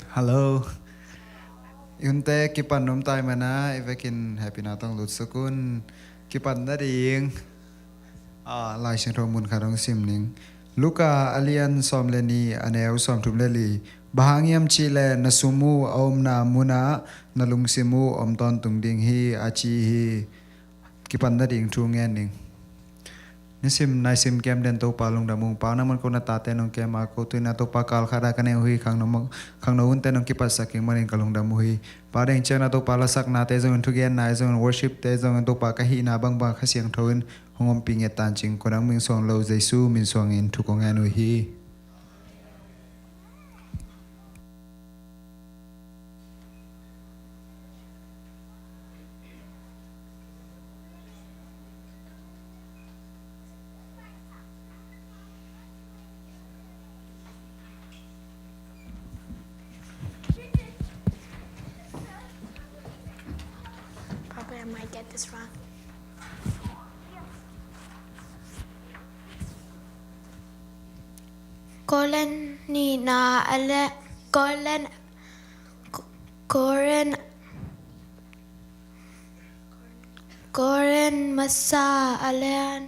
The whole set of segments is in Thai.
Hello. Yunte kipan nom tay mana ivekin happy na tong lut sukun kipan da ding. Lai sing romun karong simning. Luka alian som leni aneu som tum leli. Bahangiam chile nasumu om na muna nalungsimu om ton tung ding hi achi hi kipan da ding tu ngen ning. Nisim naisim kem den to palung damung pa naman ko natate nong kem ako tu na to pa kal khada kane hui khang no unte nong kipas saking manin kalung damu hi pa deng chen na to pala sak na te zong tu gen na zong worship te zong to pa ka hi na bang bang khasiang thoin hongom ping et tan ching ko nang ming song lo jesu min song in tu ko ngan hi. Probably I might get this wrong. Kolen ni na ale kolen masa alen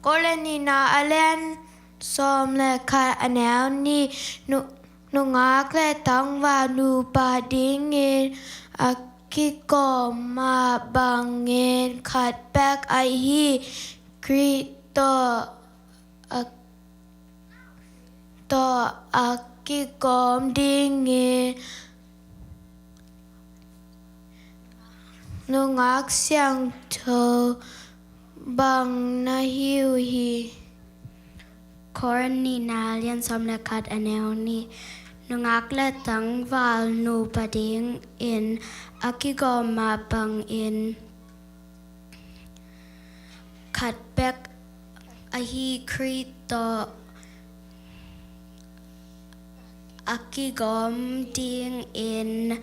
kolen ni na alen som le kha anel ni nu ngak le tang wa nu pa ding ki ko ma bangin khat back I hi krito to ki kom ding nu ngak siang tho bang na hiu hi Koren ni na lian som le kat anel ni nungak le tang val nu pading in akigo ma bang in kat bek ahi krito akigom ding in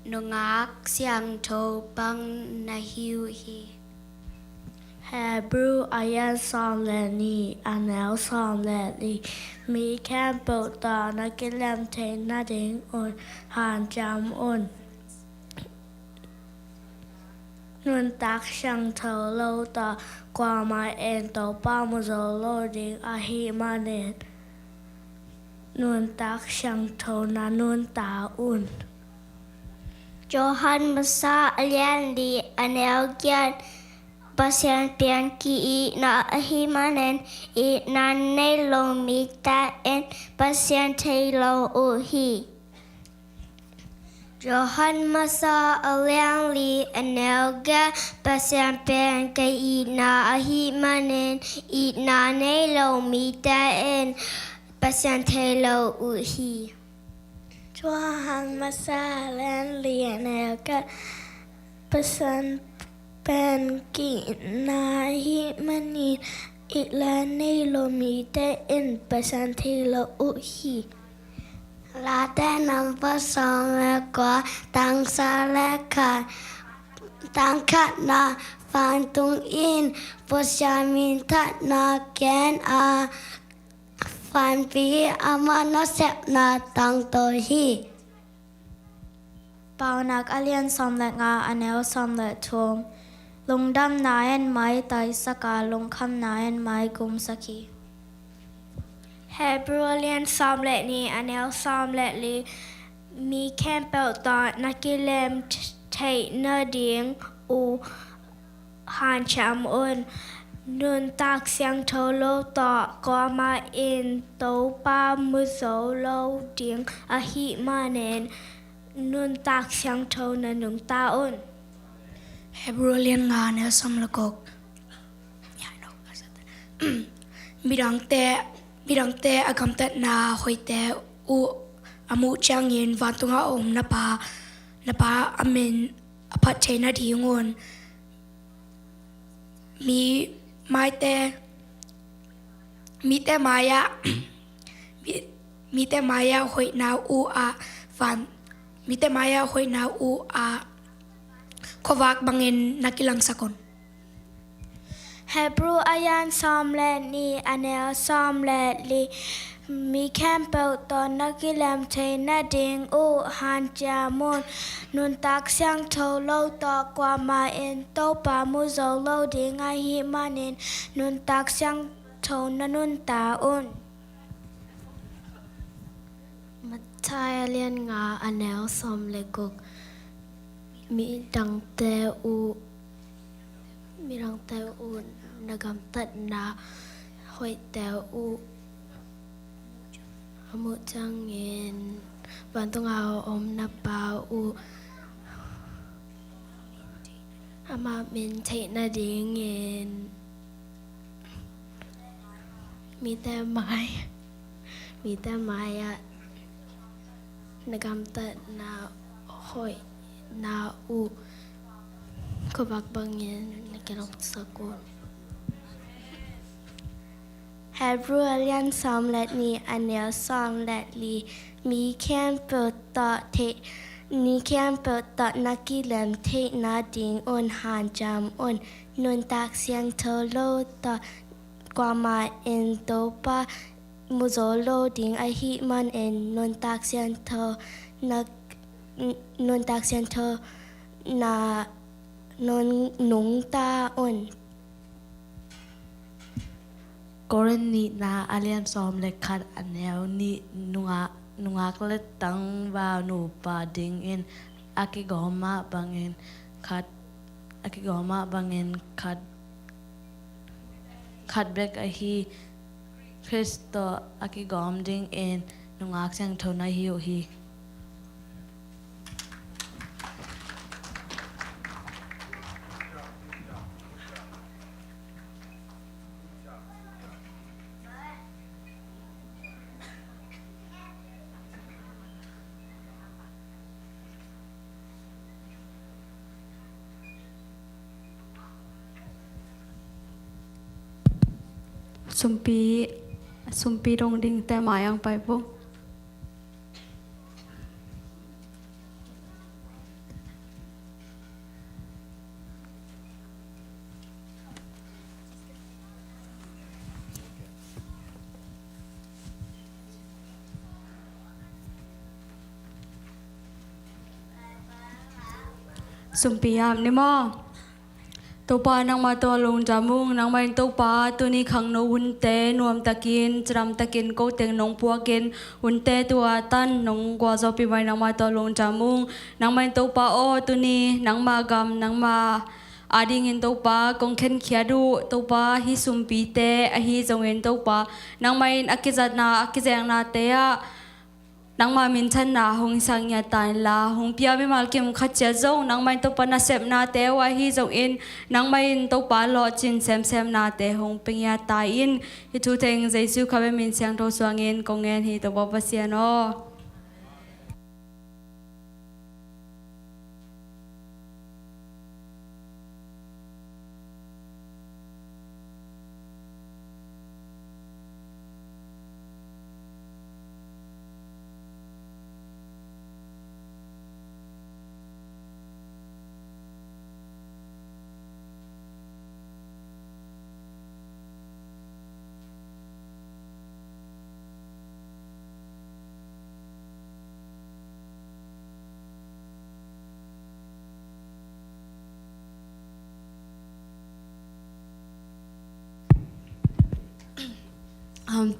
nungak siang tho bang na hiu hi Hebrew ayan som le ni anel som le li mi kan bộ tờ na cái làm thế na đến ôn hàn chăm ôn nun tác sang thở lâu tờ qua mai en tàu ba một giờ lâu đến a hi ma nền nun tác sang thở na nun ta ôn Johan masa alian di anel gian pasien pian ki na ahimanen na ne lo mi ta en pasien te lo uhi Johan masa alian li anel ga pasien pian ki na ahimanen na ne lo mi ta en pasien te lo uhi Johan masa len liền ka pesan pen ki na hi mani ila nei lo mi te in pesan thi lo u hi La te nam pa song le kwa tang sa le ka tang khat na fan tung in po sha min that na ken a fan pi ama na sep na tang to hi Pao nak alian som le nga anel som le thom lung dam nayan mai tai saka lung kham nayan mai gum saki Hebrew alian som le ni anel som le li mi ken pel ta na ki lem te na ding u han cham un nun tak siang tho lo ta ko ma in to pa mu so lo ding a hi ma nen nun tak siang tho na nung ta un Hebrew lian nga ne som la kok bidang te agam tat na hoi te u amu chang yin van tunga om na pa amin apat te na di ngon mi te maya hoi na u a van mi te maya hoi na u a kovak bangin nakilang sakon Hebrew ayan som le ni anel som le li mi campbell ton nakilam te na ding u han jamun nun tak siang to lo to kwa ma in to pa mu zo lo ding a hi manin nun tak siang to na nun ta un มัทไทยเลียนงาอันแนวซอมเลกุกมีดังเตอูนกำตัดนาหอยเตอูอมุจังเงินวันต้องเอาอมนาปาอูอามาเมนเทนาดีเงินมีแต่ไม้อะนกำตัดนาหอยนาอูก็บักบางเงินในการองสกุล Hebrew ayan som le ni anel som le li mi campbell to te ni campbell to nakilam te na ding un han jam un nun tak siang to lo to kwa ma in to pa mu zo lo ding a hi man in nun tak siang to na nun nung ta un กรณีนาอาเลียนซอมเล็กขัดอันแนวนี้นุงากเล็ตังวานูปาดิงอินอากิกอมาบังอินขัดอากิกอมาบังอินขัดเบกอฮีคริสโตอากิกอมดิงอินนุงากเสียงโทนาฮิโอฮี สุมปีดงดิงแต่หมายยังไปปุ๊สุมปียามนี่มอตัวปานางมาตัวลงจามุงนางมาตัวปาตัวนี้ขังโนหุ่นเตนวมตะกินจำตะกินก็เต็งนงปัวกินหุ่นเตตัวตันนงกว่าจะปีไว้นางมาตัวลงจามุงนางมาตัวปาโอตัวนี้นางมากำนางมาอาดิงินตัวปากงเข็นเขียดูตัวปาฮิสุมปีเตอฮิจงเงินตัวปานางมาอักกิจัดนาอักกิแจงนาเตะนางมามินชันนาหงสังยาตายลาหงเปียไม่มาเก็มขัดเจ้าจงนางมาตัวปนาเสพนาเตวะฮีจงอินนางมาตัวปาหลอจินเซมนาเตหงเป็นยาตายอินฮิทุเทงใจสู้ข้าไปมินเสียงโทสวงอินกงเงินฮีตัวบเสียนอ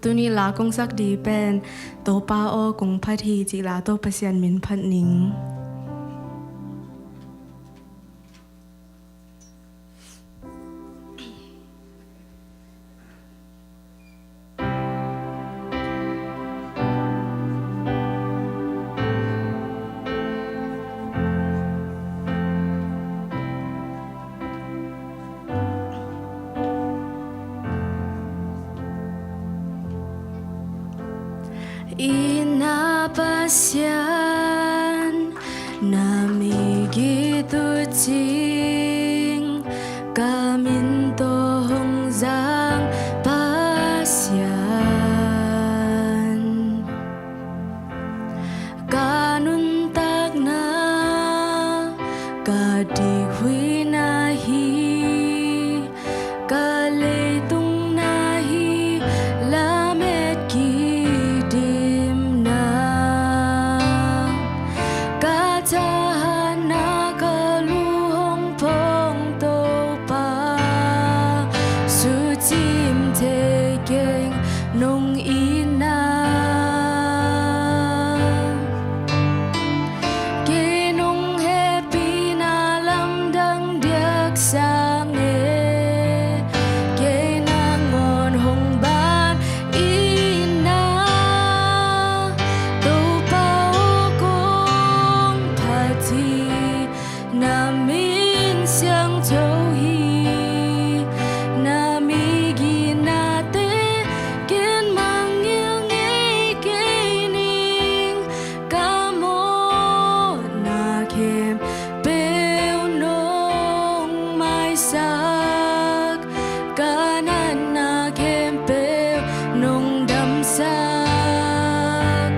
ตุนีลากงสักดีเป็นโตป้าโอกงพัทีจิลาโตปเสียนมินพัดนิงInapasyan nami gitu cing kaminto hongzang pasyan kanun tak na kadihui nahi kal sang nghe kê na ngon hồng ban ina đâu bao công thà chi na min xiang châu hi na mi gi na te kiến mang yêu nghe kê ning ca mô na kem bêu nong mai sak ca nan na kem bêu nong đam sak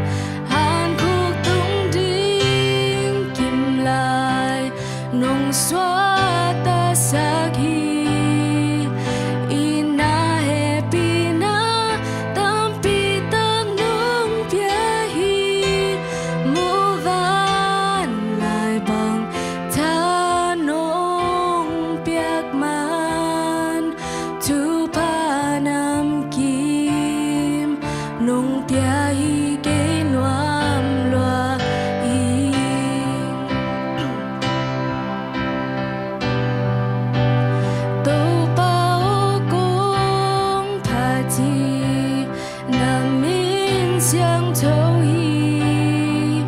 han khúc tung đinh kim lai nong xóa ta sak hi ina happy na tam pi tam nong pia hi mu van lai bằng tha nong piak man tu pa nam kim nong pia hi ke nuam loa i đâu bao công thà chi na min xiang châu hi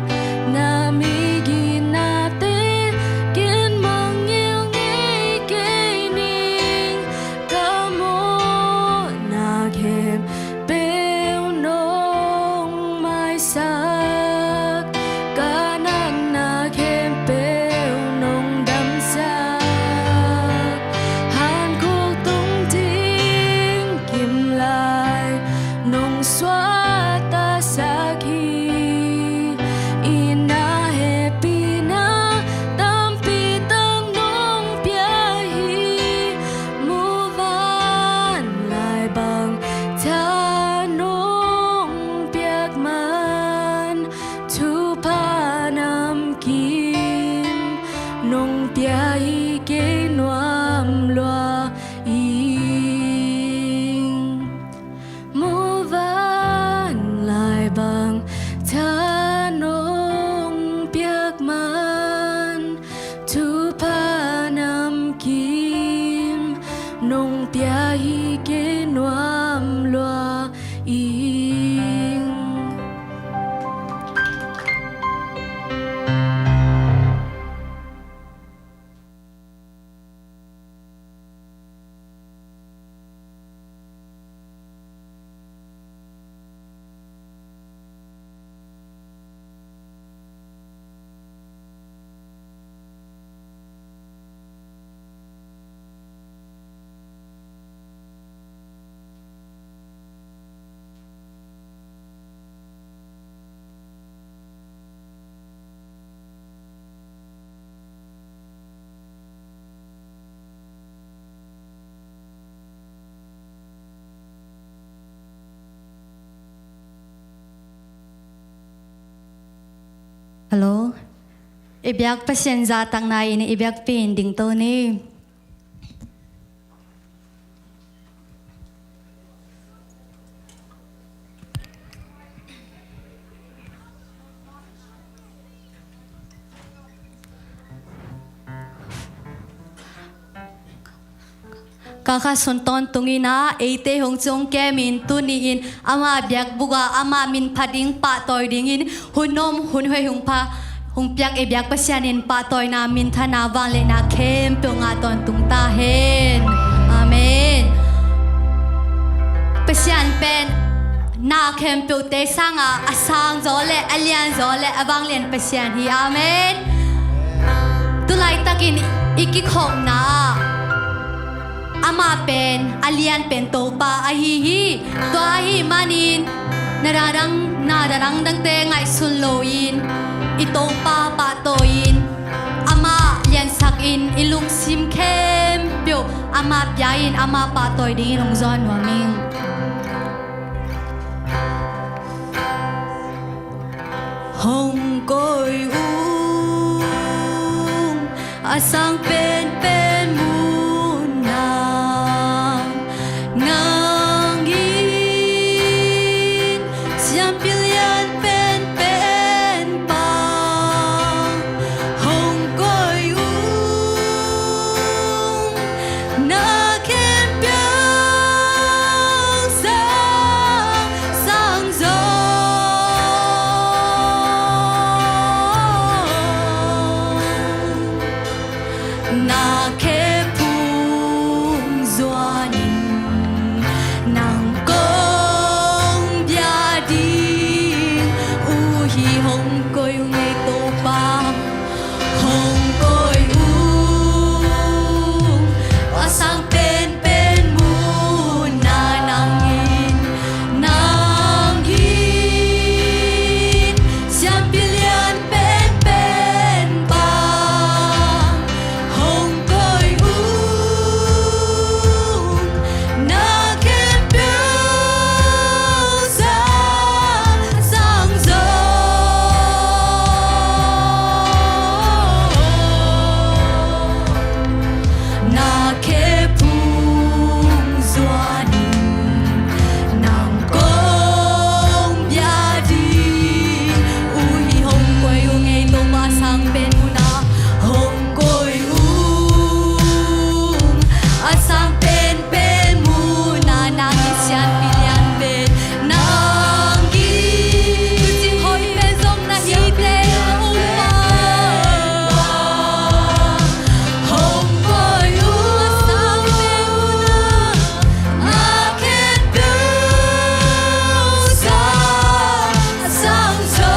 na mi gi na te kiến mang yêu nghe kê ning ca mô na kem bêu nong mai sak ca nan na kem bêu nong đam sak hàn quốc tung tiếng kim lai nong xóa ta sak hi ina happy na tam pi tam nong pia hi mu van lai bằng tha nong piak man tu pa nam kim nong pia hi ke nuam loa ing mu van lai bằng tha nong piak man tu pa nam kim nong pia hi ke nuam loa ing Hello. Ibyak pasyensa tang na ini ibyak pending to ni. Kakasunton tungina ate hong chong kemin tuniin ama biak buga ama min pading pa toy dingin hunom hunhoi hung pa hung piak e biak pasyanin pa toy na min thana wang le na kem pe nga ton tung ta hen amen pasyan pen na kem pe te sanga asang zole alian zole abang len pasyan hi amen tulai takin ikikhom na ama pen alian pen to pa ahihi to ahi manin nararang dang te ngai sun loin ito pa toin ama lian sak in ilung sim kem pyo ama pyain ama pa toy ding nong zon wa ming hong koi asang pen mu na ke phung doa nín nàng công bia đi u hi hồng coi ngày tô ba hồng coi u sang bên bên mu na nàng in xiam bilian bên bên ba hồng coi u na kết biểu ra sang gió na ke phung doa nín nàng công bia đi u hi hồng coi u ngày tô ba sang bên mu na hồng coi u sang bên bên mu na nàng xian bilian bên nàng chim hoi bên dòng na hi te u ma hồng coi u sang bên mu na kết biểu ra sang gió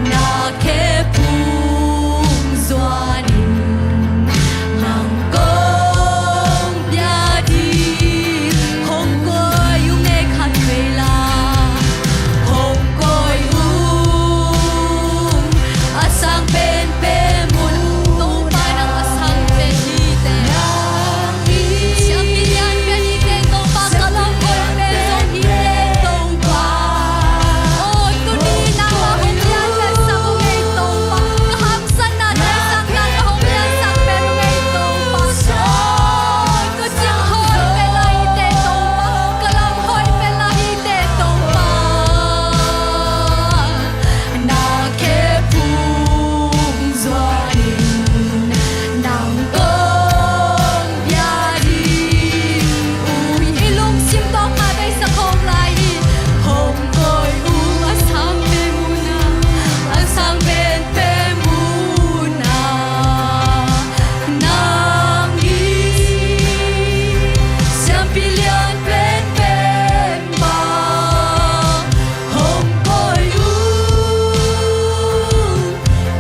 na ke phung doa nín nàng công bia đi hồng coi u nghe khát về la hồng coi u sang bên bên mun tô ba nang sang bên hi te nàng đi xiam bilian bên hi te tô ba ka long coi bên song hi te tô ba ôi tu ni nang ma hồng lian bên sang u ngay tô ba ka ham san na dai sang nang ka hồng lian sang bên u ngay tô ba ôi tu chiang hoi bên la hi te tô ba ka lam hoi bên la hi te tô ba na ke phung doa nín nàng công bia đi ui ilung sim to ma dai sa khom lai hồng coi u sang bên mu na sang bên bên mu na nàng đi xiam bilian bên bên ba hồng coi u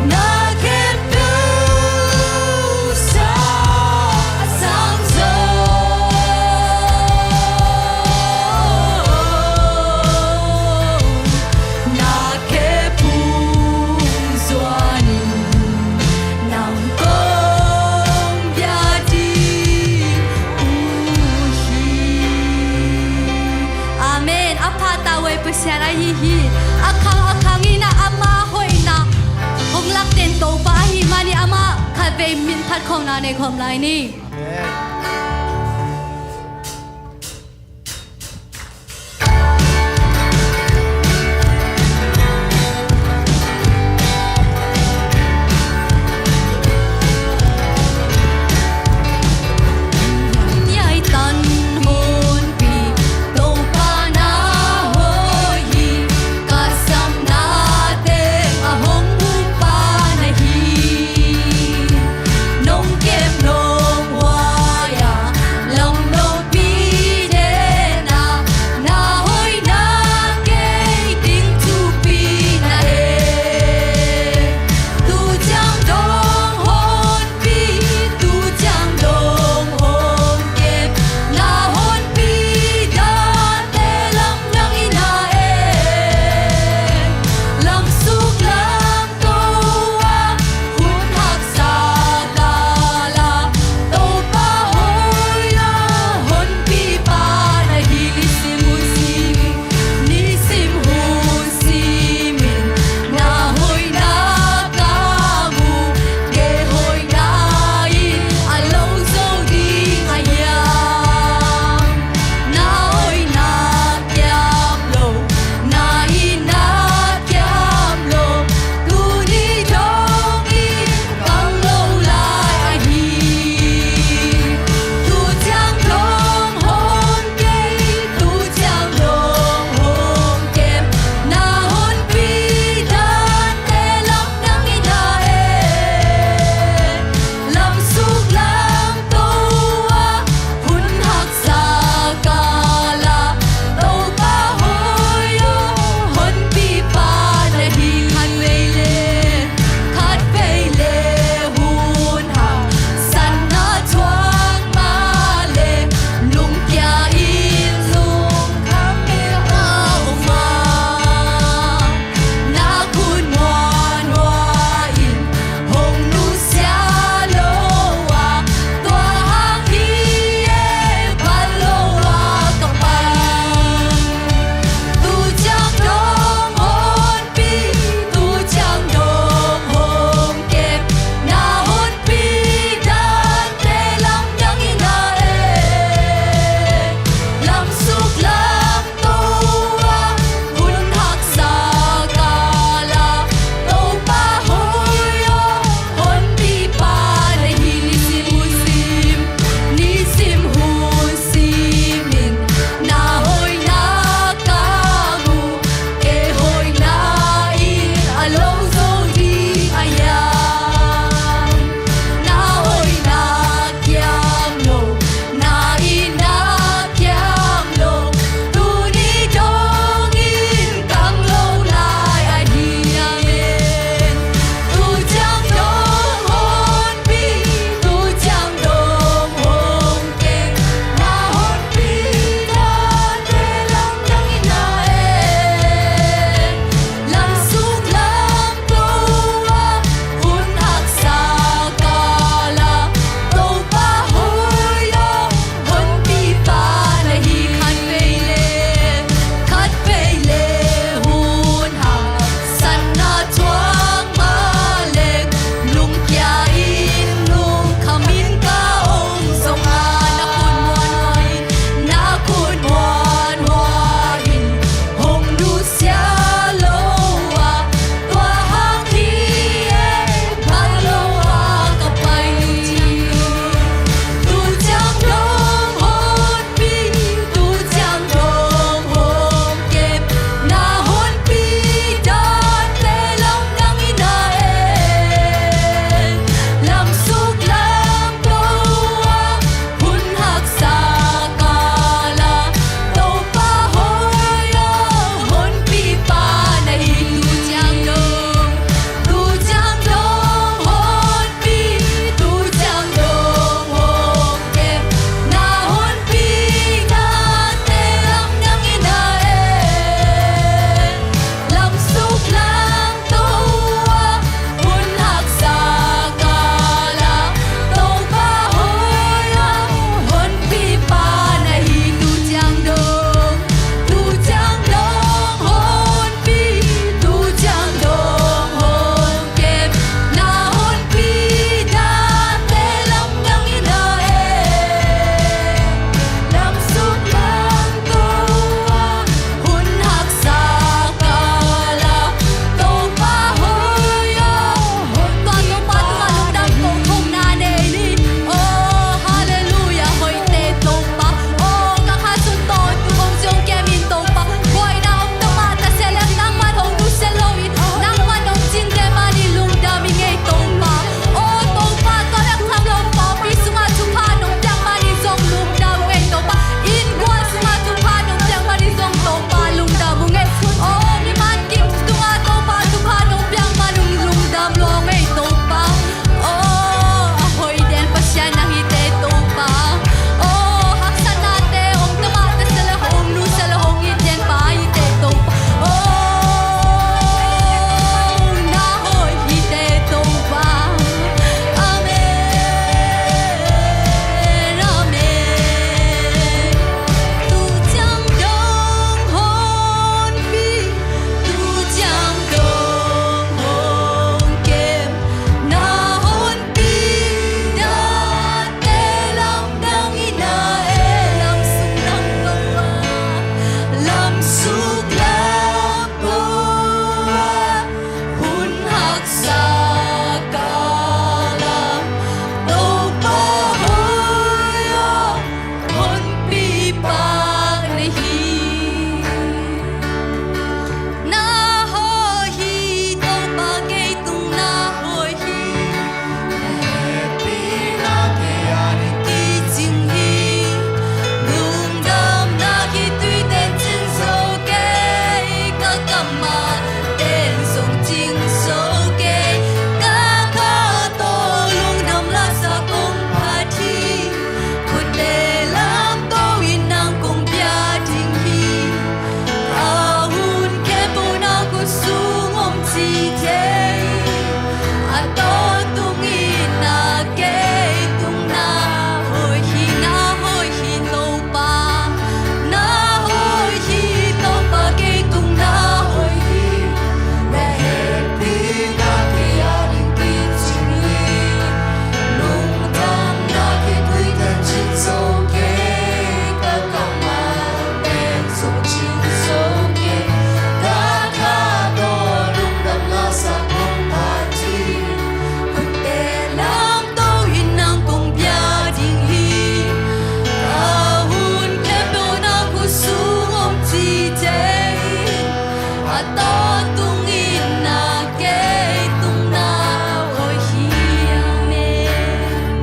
na kết biểu ra sang gió na ke phung doa nín nàng công bia đi u hi amen apa tawe pasiara hi hi akhang ina ama hoina hong lak ten to pa hi mani ama kha ve min that khong na ne khom lai ni nhai tan hồn pi to pa na hoi ka sam na te a hong u pa na hi nong kem nong hoa chi thế a to tung in na ke tung na hoi hi to pa na hoi hi to pa ke tung na hoi hi na he pi na ke a ring ki chi lung tam na ke tui tan chin so ke ka ka ma ben so chin so ke da ka do lung dam la sa kong pa chi kun te lam to hin nang kong bia ding hi ka hun ke pe na ku su om chi te a to tung in na ke tung na hoi hi amen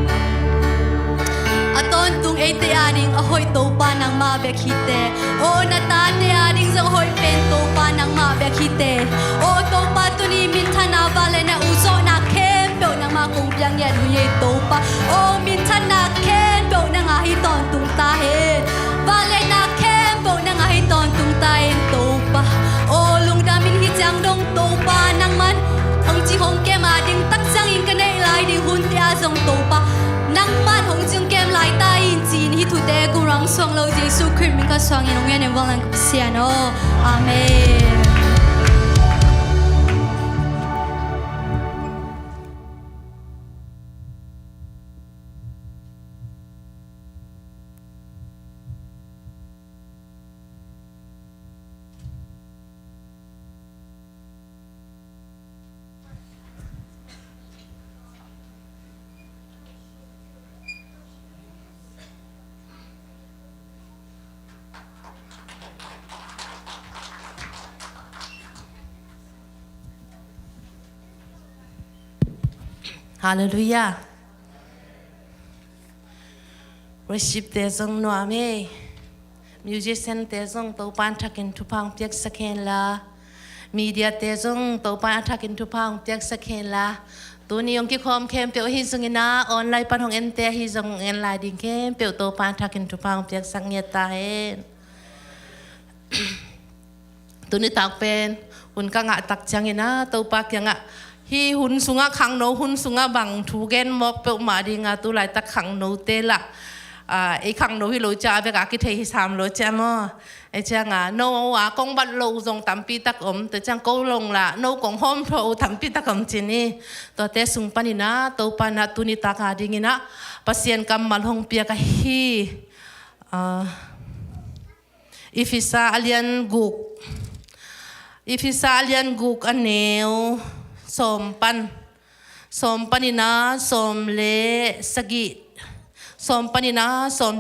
aton tung e te aning a hoi to pa nang ma be khite o na ta te aning zo hoi pen to pa nang ma be khite o to pa tu ni min thana vale na u zo na khem pe nang ma kong piang yan hu ye to pa o min thana khem pe nang a hi ton tung ta he vale na khem pe nang a hi ton tung ta en to pa o lung da min hi chang dong to pa nang man hong chi hong ke ma ding tak chang in ka nei lai ding hun tia zong to pa nang man hong chung kem lai ta in chin hi thu te ku rang song lo jesu christ min ka song in ong yan en wang ku sia no amen Hallelujah. Worship te zong no ame. Musician te zong to pan thakin tu pang piak sakhen la. Media te zong to pan thakin tu pang piak sakhen la. Tu ni yong ki khom kem pe hi zong ina online pan hong en te hi zong en lai ding kem pe to pan thakin tu pang piak sak nya ta hen. Tu ni tak pen un ka nga tak chang ina to pa kya nga hi hun sunga khang no hun sunga bang thu gen mok pe ma ding a tu lai tak khang no te la ai khang no hi lo cha ve ka ki thei hi sam lo cha mo ai cha nga no wa kong bat lo zong tam pi tak om te chang ko long la no kong hom pho tam pi tak om chin ni to te sung panina to pa na tu ni ta ka ding ina pasien kam mal hong pia ka hi ifisa alian guk aneu som panina som le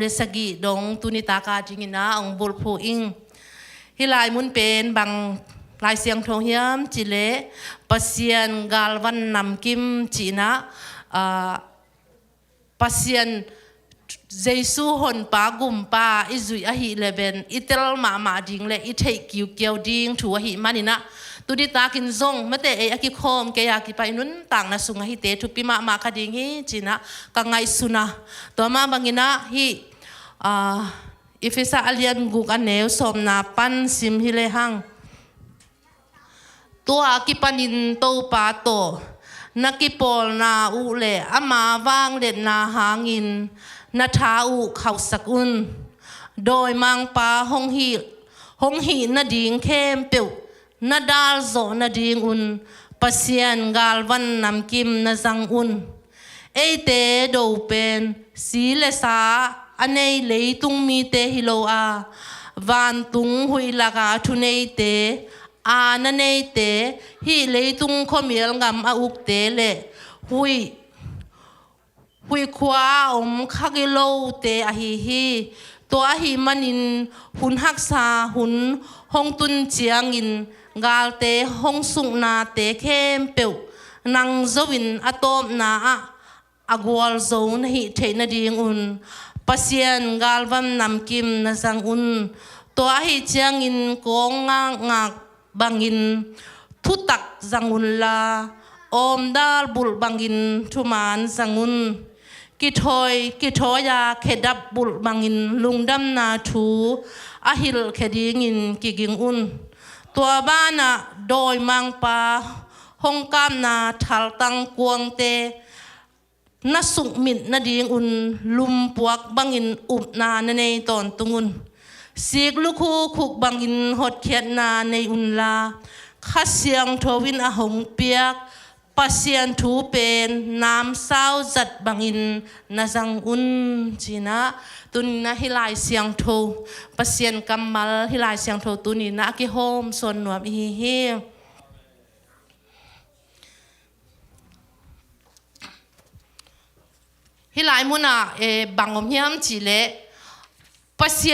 sagi dong tunita ka jingina ang bulpo ing hilai mun pen bang lai siang thong hiam chile pasien galvan nam kim china pasien Jesu hon pa gum pa izui ahi leben itel ma ding le I thei kiu ding thu ahi manina tudi takin zong mate e aki khom ke ya ki pai nun tang na sunga hi te thupi ma ka ding hi china ka ngai suna to ma bangina hi ifisa alian guk aneu som na pan sim hi le hang to aki panin to pa to nakipol na u le ama wang le na hangin na tha u khau sakun doi mang pa hong hi na ding khem peu na dal zo na ding un pasien gal van nam kim na zang un e te do pen si le sa anei le tung mi te hilo a van tung hui la ga thu nei te a na nei te hi le tung khomiel ngam a uk te le hui kwa khagilo te a hi to a hi manin hun haksa hun hong tun chiang in gal te hong sung na te khem peu nang zowin atom na agwal zone hi theina ding un pasien galvam nam kim na sang un to a hi chiang in kong nga bangin thutak zangun la om dal bul bangin thuman zangun ki thoi ya khedap bul bangin lungdam na thu ahil kheding in kiging un ตัวบ้านน่ะโดยมังปาห้องกามนาทัลตังกวงเตนัสุมิดนาดีงอุนลุมปวกบังอินอุบนาในตอนตุงุนสิกลุคูคุกบังอินหดเขียนนาในอุนลาข้าเสียงทวินอหงเปียกปัสเซียนทูเป็นน้ำเศร้าจัดบังอินนาจังอุนจีนะตุนนะฮิลายเสียงโทปัสเซียนกัมมัลฮิลายเสียงโทตุนีนะกิโฮมส่วนหนวมฮิฮิฮิลายมุนะบังอมเฮียมจีเลปัสเซี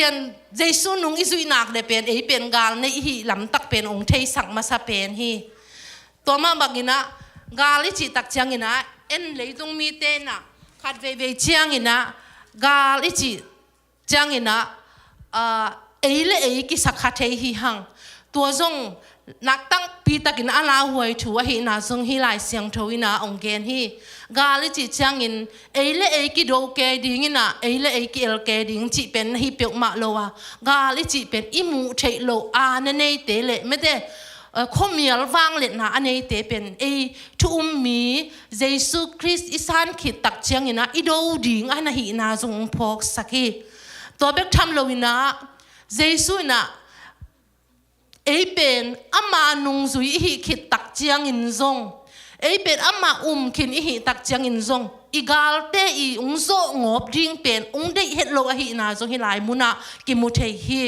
ยนเจสุนุงอิสุยนักเดเป็นเป็นกาลในฮิลำตักเป็นองค์เทสังมาซาเป็นฮิตัวมาบักินะกาลิจิตักเชียงอินะเลยตรงมีเตนะขัดเวเชียงอินะกาลิจิเชียงอินะเลยกิสักขัดเทฮิหังตัวจงนักตั้งปีตักินอาลาหวยชัวฮินาจงฮิลายเสียงทวินะองเกนฮิกาลิจิเชียงอินเลยกิโดเกดิงินะเลยกิเอลเกดิงจิเป็นฮิเปียกมาโลวากาลิจิเป็นอิมูเทโลอาเนเนเตเลไม่ได้ข้อมีลวางเล็ดนะอันนี้เตเป็นทุมมีเยซูคริสต์อิสานขิดตักเชียงอินะอิโดดิ่งอันนั้นหินาจงพกสักทีตัวเบกทำโลวินะเยซูนะเป็นอามานุงซุยหิขิดตักเชียงอินจงเป็นอามาขินหิตักเชียงอินจงอีกาลเตองโซงบดิ่งเป็นได้เห็ดโลอหินาจงหิลายมุนะกิมุเทฮี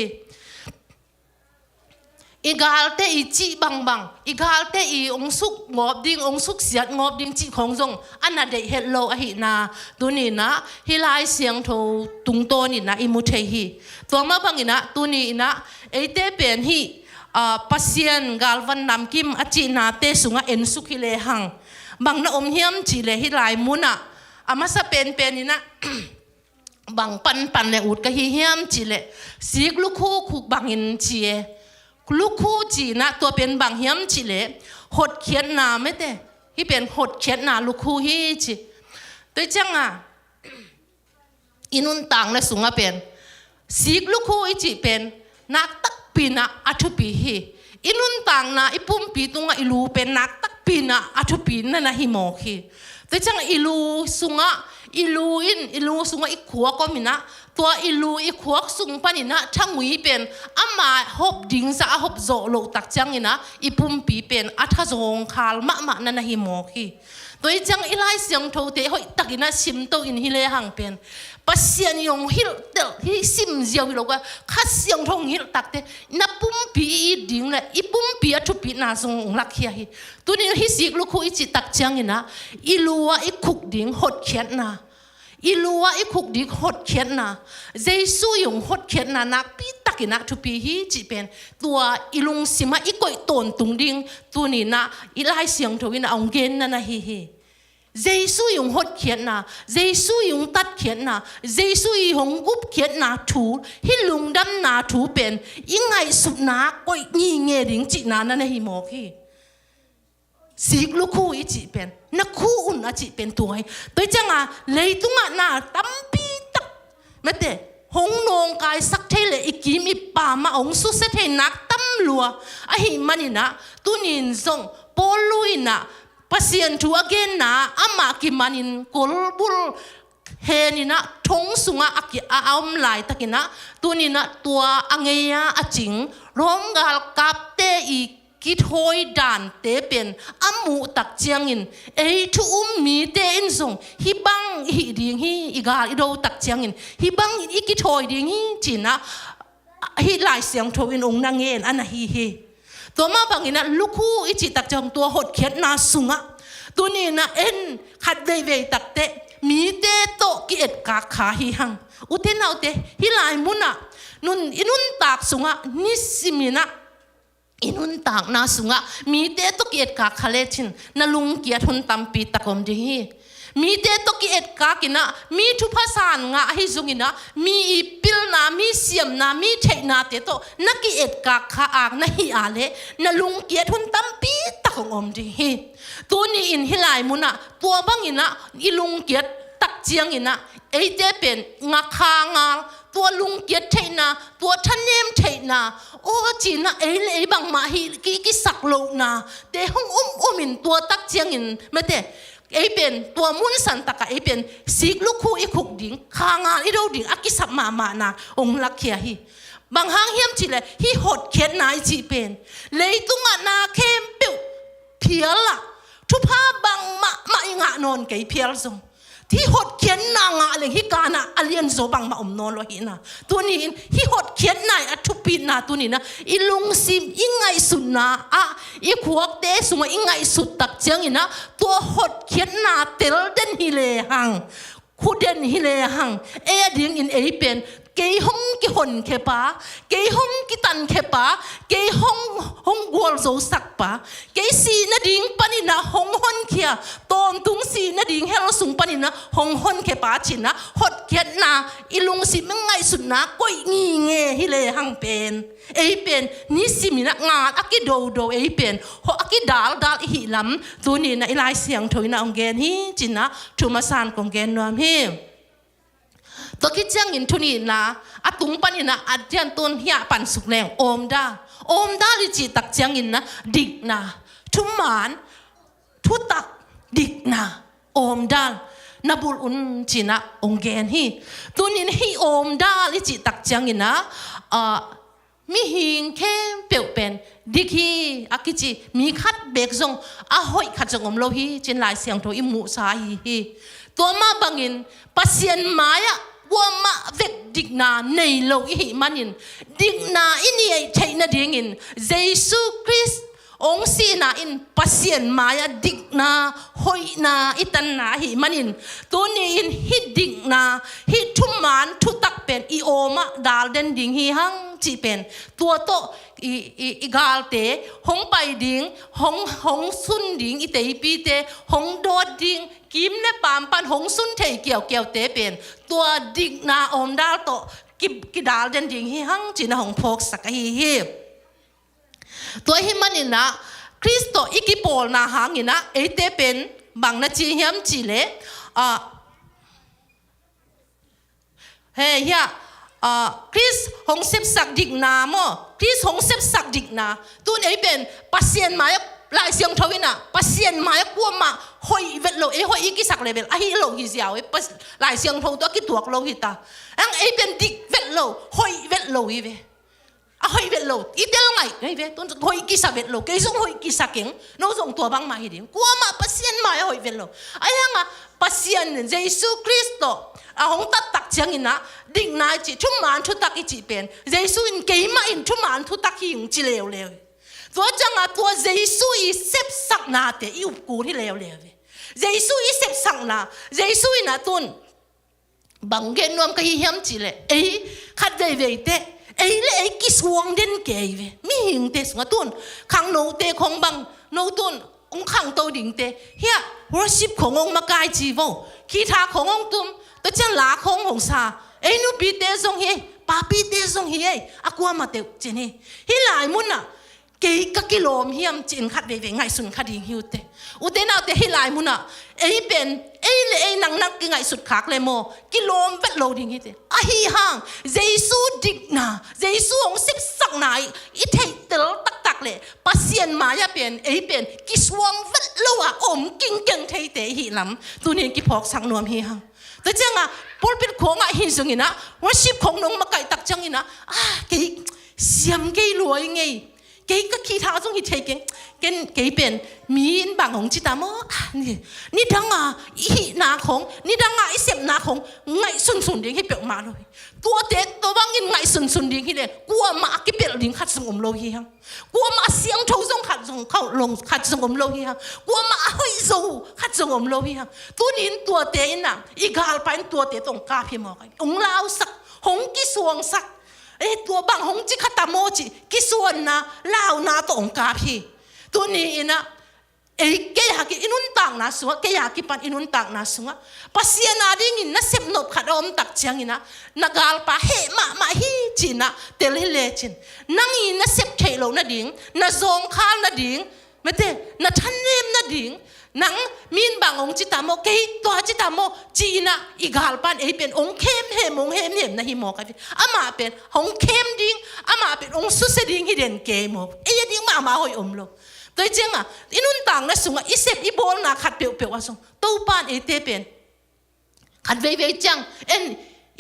อีกาลเตจีบังอีกาลเตองสุกงอบดิ้งองสุกเสียดงอบดิ้งจีของจงอันนั้นได้เห็ดโลอหินาตัวนี้นะฮิลายเสียงโทตุงโตนี่นะอิมุเทฮีตัวมาบังอีนะตัวนี้นะเตเป็นฮีปัสเซียนกาลวันนำกิมอจินาเตสุงะเอ็นสุขิเลหังบังนะอมเฮียมจีเลฮิลายมุนะอามาสะเป็นนี่นะบังปันเลอุดกะฮิเฮียมจีเลสิกลุคูคุกบังอินจีลูกคู่จีนะตัวเป็นบางเฮียมจีเลหดเขียนนาไม่เต้ที่เป็นหดเขียนนาลูกคู่ฮีจีตัวจังอินุนต่างและสูงเป็นสิกลูกคู่จีเป็นนักตักปีนะอัตุปีฮีอินุนต่างนะอิปุ่มปีตุงอิลูเป็นนักตักปีนะอัตุปีนั่นนะฮิโมฮีตัวจังอิลูสูงอิลูสูงอีขัวก็มีนะตัวอิลูอีขวกสุงปานินะทั้งวิเป็นอามาหบดิ่งซาหบโจโลตักจังอินะอีปุ่มปีเป็นอัฐจงคาลมะนั่นนะฮิโมกีตัวจังอิไลเสียงโทเตหอยตักอินะซิมโตอินฮิเลหังเป็นปัสเซียนยงฮิลเตฮิซิมเจียววิโลกว่าข้าเสียงทงฮิลตักเตนับปุ่มปีดิ่งเลยอีปุ่มปีอัทุปีนาจงลักเฮียฮิตัวนี้ฮิสิกลูกคุยจิตักจังอินะอิลูวะอีคุกดิ่งหดเขียนนะอิลูวะอีคุกดิหดเขียนนะเจสุยงหดเขียนนะนักปีตักินักทุปีฮีจีเป็นตัวอิลุงสิมาอีกอยตนตุงดิงตัวนี้นะอีไลเสียงทวินะองเกนนะฮีเจสุยงหดเขียนนะเจสุยงตัดเขียนนะเจสุยงกุบเขียนนะถูฮิลุงดำนาถูเป็นยังไงสุนักอยงีเงดิงจีนานะฮีโมกีสิกลูกคู่อีจีเป็นนักคู่อุ่นอาจีเป็นตัวให้ตัวจังเลยตุงน่าตั้มปีตักไม่เตะหงนงกายสักเทเลอีกิมีป่ามาองสุเสเทนักตั้มลัวไอหิมันนี่นะตุนินซงปอลุยนะปัสเซียนทัวเกนนะอามากิมันินกอลบุลเฮนี่นะทงสุงอากิอาอมลายตะกินะตุนินะตัวอังเงียอาจิงร้องกาลกับเตอีกิดหอยด่านเตเป็นอามูตักเจียงอินทุมีเตอินส่งฮิบังฮิดิ่งฮิอีกาอีโดตักเจียงอินฮิบังอีกิดหอยดิ่งฮิจีนะฮิลายเสียงทวินองนางเงินอันนั้นฮิตัวมาบังอินะลูกคู่อีจิตักเจียงตัวหดเขียนนาสุงะตัวนี้นะขัดเวตักเตมีเตโตกิเอ็ดกาขาฮิหังอุเทนเอาเตฮิลายมุนะนุนตักสุงะนิสิมินะอินุนต่างนาสุงะมีเตตุกเอ็ดกาคาเลชินนาลุงเกียรทุนตัมปีตะกอมดีฮีมีเตตุกเอ็ดกากินะมีทุพสานงะฮิซุงินะมีอีปิลนามีเสียมนามีเทนาเตโตนักเอ็ดกาขาอากนาฮิอาเลนาลุงเกียรทุนตัมปีตะกอมดีฮีตัวนี้อินฮิลายมุนะตัวบังอินะอีลุงเกียรตักเจียงอินะเตเป็นงะคางา ตัวลุงเกียรติเทนาตัวท่านเนมเทนาโอ้จีน่ะเอ๋เลยบางมาฮิกิสักโลนาเตะห้องมินตัวตักเจียงอินไม่เตะเอ๋เป็นตัวมุนสันตะกะเอ๋เป็นสิกลูกคู่อีขุกดิ่งข้างานอีโดดิ่งอากิสับมานาองลักเขียฮีบางห้างเฮียมจีเลยฮีหดเขียนนายจีเป็นเลยตุงนาเข้มเปียวเพียละทุพาบางมาอิงะนอนไก่เพียลซงที่หดเขียนนางะเลยฮิกานะอเลียนโซบังมานอนโลหินะตัวนี้ฮิหดเขียนนายอทุปีนาตัวนี้นะอีลุงซิมอิงไงสุดนะอีขวกเตสุงอิงไงสุดตักเจียงอินะตัวหดเขียนนาเตลเดนฮิเลหังคูเดนฮิเลหังดิ่งอินเป็นเกยห้องกิหนเคปาเกยห้องกิตันเคปาเกยห้องกวลโซสักปาเกยสีนาดิ่งปนินะห้องหนเขียตอนตุงสีนาดิ่งเฮลสุงปนินะห้องหนเคปาชินะหดเขียนนาอีลุงสิมังไงสุดนะก้อยงีเงฮิเลหังเป็นเป็นนิสิมินะงาอักิโดเป็นหอักิดาลหิลำตัวนี้นะอีลายเสียงถอยนะองเกนฮีจินะทุมาสานของเกนนวมฮีตัวคิดจังอินทุนีนะอาตุงปันอินะอาจารย์ตุนเฮียปันสุกแรงโอมดาลิจิตักจังอินนะดิกนะทุมานทุตักดิกนะโอมดานับุลอุนจินะองเกนฮีตุนินฮีโอมดาลิจิตักจังอินนะมีหิงเข้มเปียวเป็นดิกีอากิจิมีคัดเบกซงหอยขัดจงอมโลฮีจินลายเสียงโทอิมูสาฮีตัวมาบังอินปัสเซียนมายะว่ามาเวกดิกนาในโลกอิมันินดิกนาอินี่ไอเทนดิ่งอินเยซูคริสต์องค์สีนาอินปัสเซียนมายะดิกนาหอยนาอิตันนาหิมันินตัวนี้อินฮิดิกนาฮิทุมานทุตักเป็นอีโอมาดาลเดนดิ่งฮิฮังจีเป็นตัวโตอีกาลเตหงไปดิ่งหงสุนดิ่งอีเตอีปีเตหงโดดดิ่งกิมเนปามปันหงสุนเทเกี่ยวเตเป็นตัวดิ่งนาอมดาลโตกิดาลเดนดิ่งฮิฮังจีนะหงพกสักฮิตัวฮิมันนี่นะคริสโตอิกิโปลนาหางนี่นะเตเป็นบางนาจีเฮียมจีเลเฮียคริสหงเซบสักดิกนาโมคริสหงเซบสักดิกนาตัวนี้เป็นปัสเซียนหมายลายเสียงทวินะปัสเซียนหมายกลัวมาหอยเวทโลหอยอีกิสักเลเวลฮิโลฮิเสียวลายเสียงทวตัวกิตัวโลหิตาเป็นดิกเวทโลหอยเวทโลอีเวหอยเวทโลอีเดลไงเวต้นหอยกิสักเวทโลเกยส่งหอยกิสักเก่งน้องส่งตัวบังมาหิดิกลัวมาปัสเซียนหมายหอยเวทโลปัสเซียนเยซูคริสต์หงตักเชียงอินะดิ่งนายจีทุมานทุตักอีจีเป็นเยซูอินเกยมาอินทุมานทุตักหิงจีเลวตัวจังตัวเยซูอีเซบสักนาเตอีอุกูที่เลวเยซูอีเซบสักนาเยซูอินะตุนบังเกนนวมก็ฮิมจีเลขัดเดเวเตเลกิสวงเด่นเกยเวมีหิงเตสงตุนขังโนเตของบังโนตุนองขังโตดิ่งเตเฮีย worship ขององมากายจีโวคีทาขององตุมตัวจังลาขององซานูปีเตซงเฮปาปีเตซงเฮอากวามาเตเจเนฮิลายมุนน่ะเกยกะกิโลมเฮียมจินขัดเวไงสุนขัดดิ่งฮิวเตอุเตนาเตฮิลายมุนน่ะเป็นเลนังกิไงสุดคักเลยโมกิโลมเวทโลดิ่งฮิเตฮิฮังเยซูดิกนาเยซูองสิบสักนายอิเทเตลตักเลยปัสเซียนมายาเป็นกิสวงเวทโลอะอมกิงเก่งเทเตฮิลำตัวนี้กิพอกสังนวมฮิฮังแต่จังพอเป็นของหินสงินะว่าชิบของน้องมาไก่ตักจังนะเกยเสียมเกยรวยไงเกยก็ขี้ท้าจงหิเทเกยเป็นมีนบางของจิตามนี่ดังอีนาของนี่ดังอีเสียมนาของไงสุนดิ่งให้เปียกมาเลยตัวเด็ดตัวบางยินไงสุนดิ่งให้เลยกลัวมากิเปียกดิ่งขัดสงมโลหิฮังกลัวมาเสียงโถจงขัดสงเข้าลงขัดสงมโลหิฮังกลัวมาหอยโซขัดสงมโลหิฮังตัวนี้ตัวเตนน่ะอีกาลไปตัวเตตรงกาพิมอกันองลาวสักหงกิสวงสักตัวบางหงจิขัดตามโมจิกิสวนนะลาวนาตรงกาพิตัวนี้นะเกยหากิอินุนต่างนะสัวเกยหากิปันอินุนต่างนะสัวปัสยานาดิ่งนะเสพนบขัดอมตักเชียงนะนักาลปะเฮมาฮีจินะเตลิเลจินนั่งอินะเสพเทโลนะดิ่งนะซองข้านะดิ่งไม่เตนะทันเนมนะดิ่ง นังมีนบางองจิตามโมเกตัวจิตามโมจีน่ะอีกาลปันเป็นองเข้มเหมองเข้มเนี่ยนะฮิโมกันอามาเป็นองเข้มดิ้งอามาเป็นองสุดเสดิ้งฮิเดนเกมดิ้งมาหอยโลตัวจริงอินุนต่างนะสุงอิเซบอิโบลนะขัดเปียวว่าสุงตัวปานเป็นขัดเวจัง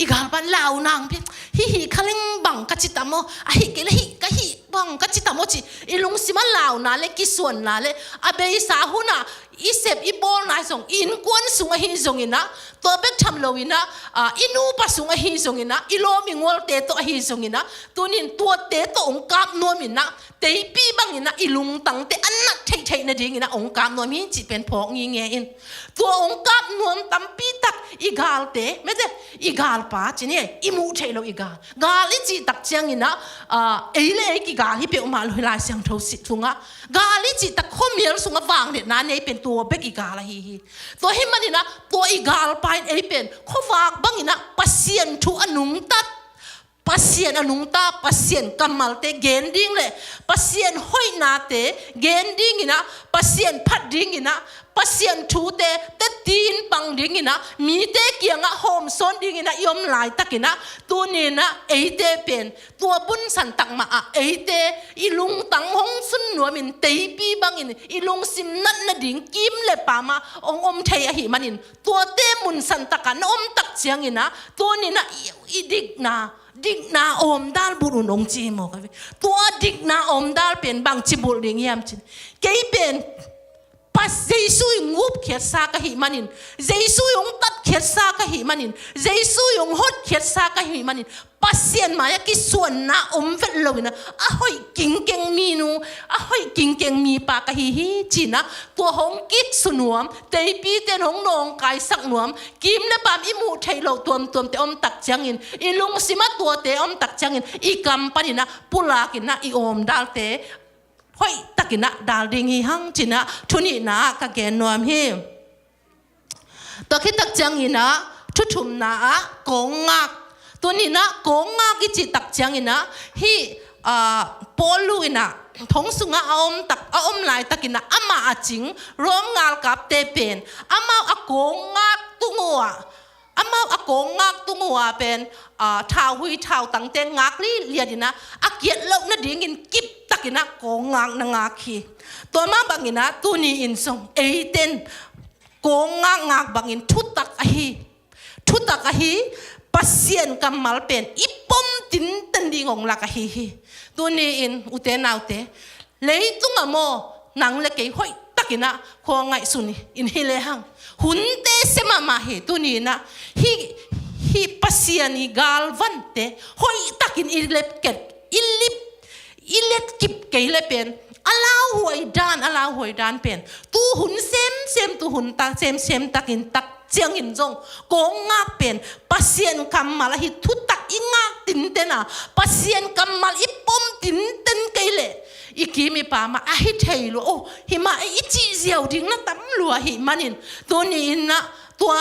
อีกาลปันลาวนางเป็นฮิขลิงบังกัจจิตามโมฮิเกลฮิกะฮิบังกัจจิตามโมจีอีลุงสิมันลาวนาเลกิส่วนนาเลอาเบยสาหุนะอีเซบอีโบลนายส่งอินกวนสุงฮิส่งอินะตัวเป็กทำโลวินะอินูปัสสุงฮิส่งอินะอีโลมิงวลเตโตฮิส่งอินะตัวนี้ตัวเตโตองกาบนวมินะเตยปีบังอินะอีลุงตังเตอันนัดเทนะดิ้งอินะองกาบนวมิจิเป็นพอกงี้เงี้ยตัวองกาบนวมตัมปีตักอีกาลเตไม่ใช่อีกาลป้าจีเนี่ยอีมูเทโลอีกากาลิจิตักเจียงอินะเล่อีกาฮิเปียวมาลอยลายเสียงโทสิสุงะกาลิจิตักข้อมีลสุงะวางเด็ดนั้นเนี่ยเป็นตัวเบกอีกาละฮีตัวให้มันนี่นะตัวอีกาลไปเป็นข้อฝากบังอินะปัสเซียนทุอนุงตัดปัสเซียนอนุงตาปัสเซียนกำมัลเตเกนดิ้งเลยปัสเซียนห้อยนาเตเกนดิ้งอินะปัสเซียนพัดดิ้งอินะปัสเซียนทูเตตีนปังดิ้งอินะมีเตเกียงะโฮมซอนดิ้งอินะยอมลายตักอินะตัวนี้นะเตเป็นตัวบุญสันตักมาเตอีลุงตังหงสุนหนัวมินเตปีบังอินอีลุงสิมนัดนะดิ้งกิมเลปามาองเทยหิมันินตัวเตมุนสันตักันตักเสียงอินะตัวนี้นะอีดิกนาอมดาลบุรุนองจีโมกันตัวดิกนาอมดาลเป็นบางจิบุริงยามจินเกยเป็นปัสเจสุยงุบเขียดซากะหิมันินเจสุยงตัดเขียดซากะหิมันินเจสุยงฮดเขียดซากะหิมันินปัสเซียนมายากิส่วนนาอมเวลโลวินะหอยกิงเกงมีนูหอยกิงเกงมีปากะหิจีนะตัวหงกิกสุนวมเตยปีเตนหงนองกายสักนวมกิมนะปามอิมูเทโลตัวเตอมตักจังอินอีลุงสิมาตัวเตอมตักจังอินอีกัมปานินะปุลากินะอีอมดาลเตหอยตักินะดาลดิงฮิหังจีนะทุนีนะกะเกนนวมฮิตะคิตักจังอินะทุทุมนะกงงักตัวนี้นะกงงากิจิตักจังอินะฮีปอลูอินะทงสุงะอมลายตักินะอามาจิงร้องงาลกับเตเป็นอามาอกงงาตุงัวอามาอกงงาตุงัวเป็นท้าวหุยท้าวตังเตงากลีเลียดินะอาเกียเล่านะดิ่งอินกิบตักินะกงงางนางาคีตัวมาบังอินะตัวนี้อินทรงเต็นกงงางบังอินทุตักอหีปัสเซียนกำมัลเป็นอีปมตินตันดีงงลักะฮีตัวนี้อินอุเตนาวเตเลยตุงอโมนังเล็กห้อยตักินะควงไงสุนีอินฮิเลหังหุนเตเสมามาฮีตัวนี้นะฮีปัสเซียนีกาลวันเตห้อยตักินอิเล็บเกตอิเล็บกิบเกยเลเป็นอลาวหวยดานเป็นตูหุนเซมตูหุนตักเซมตักินตักเจียงหินจงกงงาเป็นปัสเซียนกำมาละหิทุตักอิงาตินเตนะปัสเซียนกำมาอีปมตินเตนเกยเลอีกีมีปามาหิเทยลูโอหิมาอีจีเจียวดิ้งนะตั้มลัวหิมันินตัวนี้นะตัว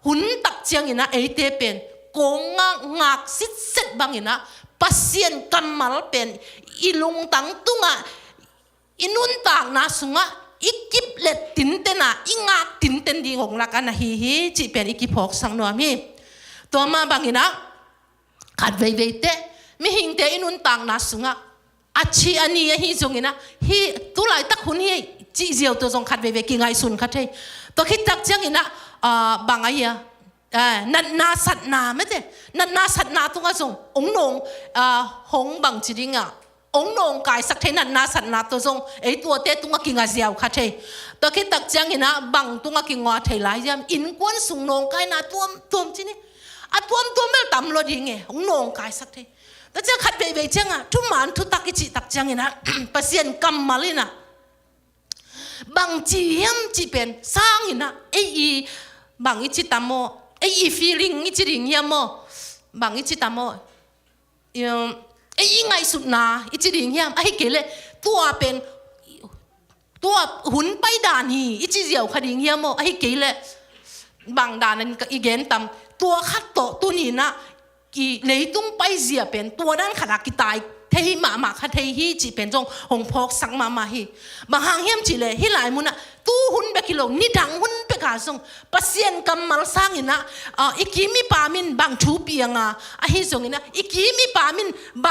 หุนตักเจียงอินะเตเป็นกงงากซิดเซตบังอินะปัสเซียนกำมาละเป็นอีลุงตังตุงะอินุนต่างนาสุงะอีกิบเล็ดตินเตนะอีงาตินเตนดีของลักนะฮีจีเป็นอีกิพอกสังนวมีตัวมาบางอินะขัดเวเตไม่หิงเตอินุนต่างนาสุงะอาชีอันนี้ฮีจงอินะฮีตุลายตักหุนฮีจีเจียวตัวจงขัดเวกิงไงสุนขัดเทตัวคิดตักจังอินะบางไอ้นันนาสัตนาไม่ใช่นันนาสัตนาตัวก็จงองนงหงบางจีดิงะองนงกายสักเทนันนาสันนาตัวทรงตัวเตตุงกิงอาเซียวค่ะเทตัวคิดตักจังอินะบังตุงกิงว่าเทลายยามอินกวนสุงนงกายนาตัวจีนี่ตัวเมลตำรวจยิงองนงกายสักเทแต่จะขัดเบยจังทุกมันทุตักจิตักจังอินะเปอร์เซ็นต์กำมาลินะบังจีเฮียมจีเป็นสร้างอินะบังอิจิตามโมfeeling อิจิริงเฮียมโมบังอิจิตามโมยังไงสุดนาอิจดิงเฮียมเกลเลยตัวเป็นตัวหุ่นไปด่านฮีอิจเดียวคดิงเฮียมเกลเลยบางด่านนั้นอีเกนตำตัวขัดโตตัวนี้นะกี่เลยตุ้งไปเสียเป็นตัวนั้นขนาดกี่ตาย เทหิมาคัดเทหิจีเป็นจงหงพกสังมาฮีบางหางเฮียมจีเลยฮิหลายมุนะตู้หุ่นเบกิโลนี่ดังหุ่นเบกาส่งปัสเซียนกำมัลสังอินะอีกีมีปามินบางชูเปียงฮิส่งอินะอีกีมีปามินบ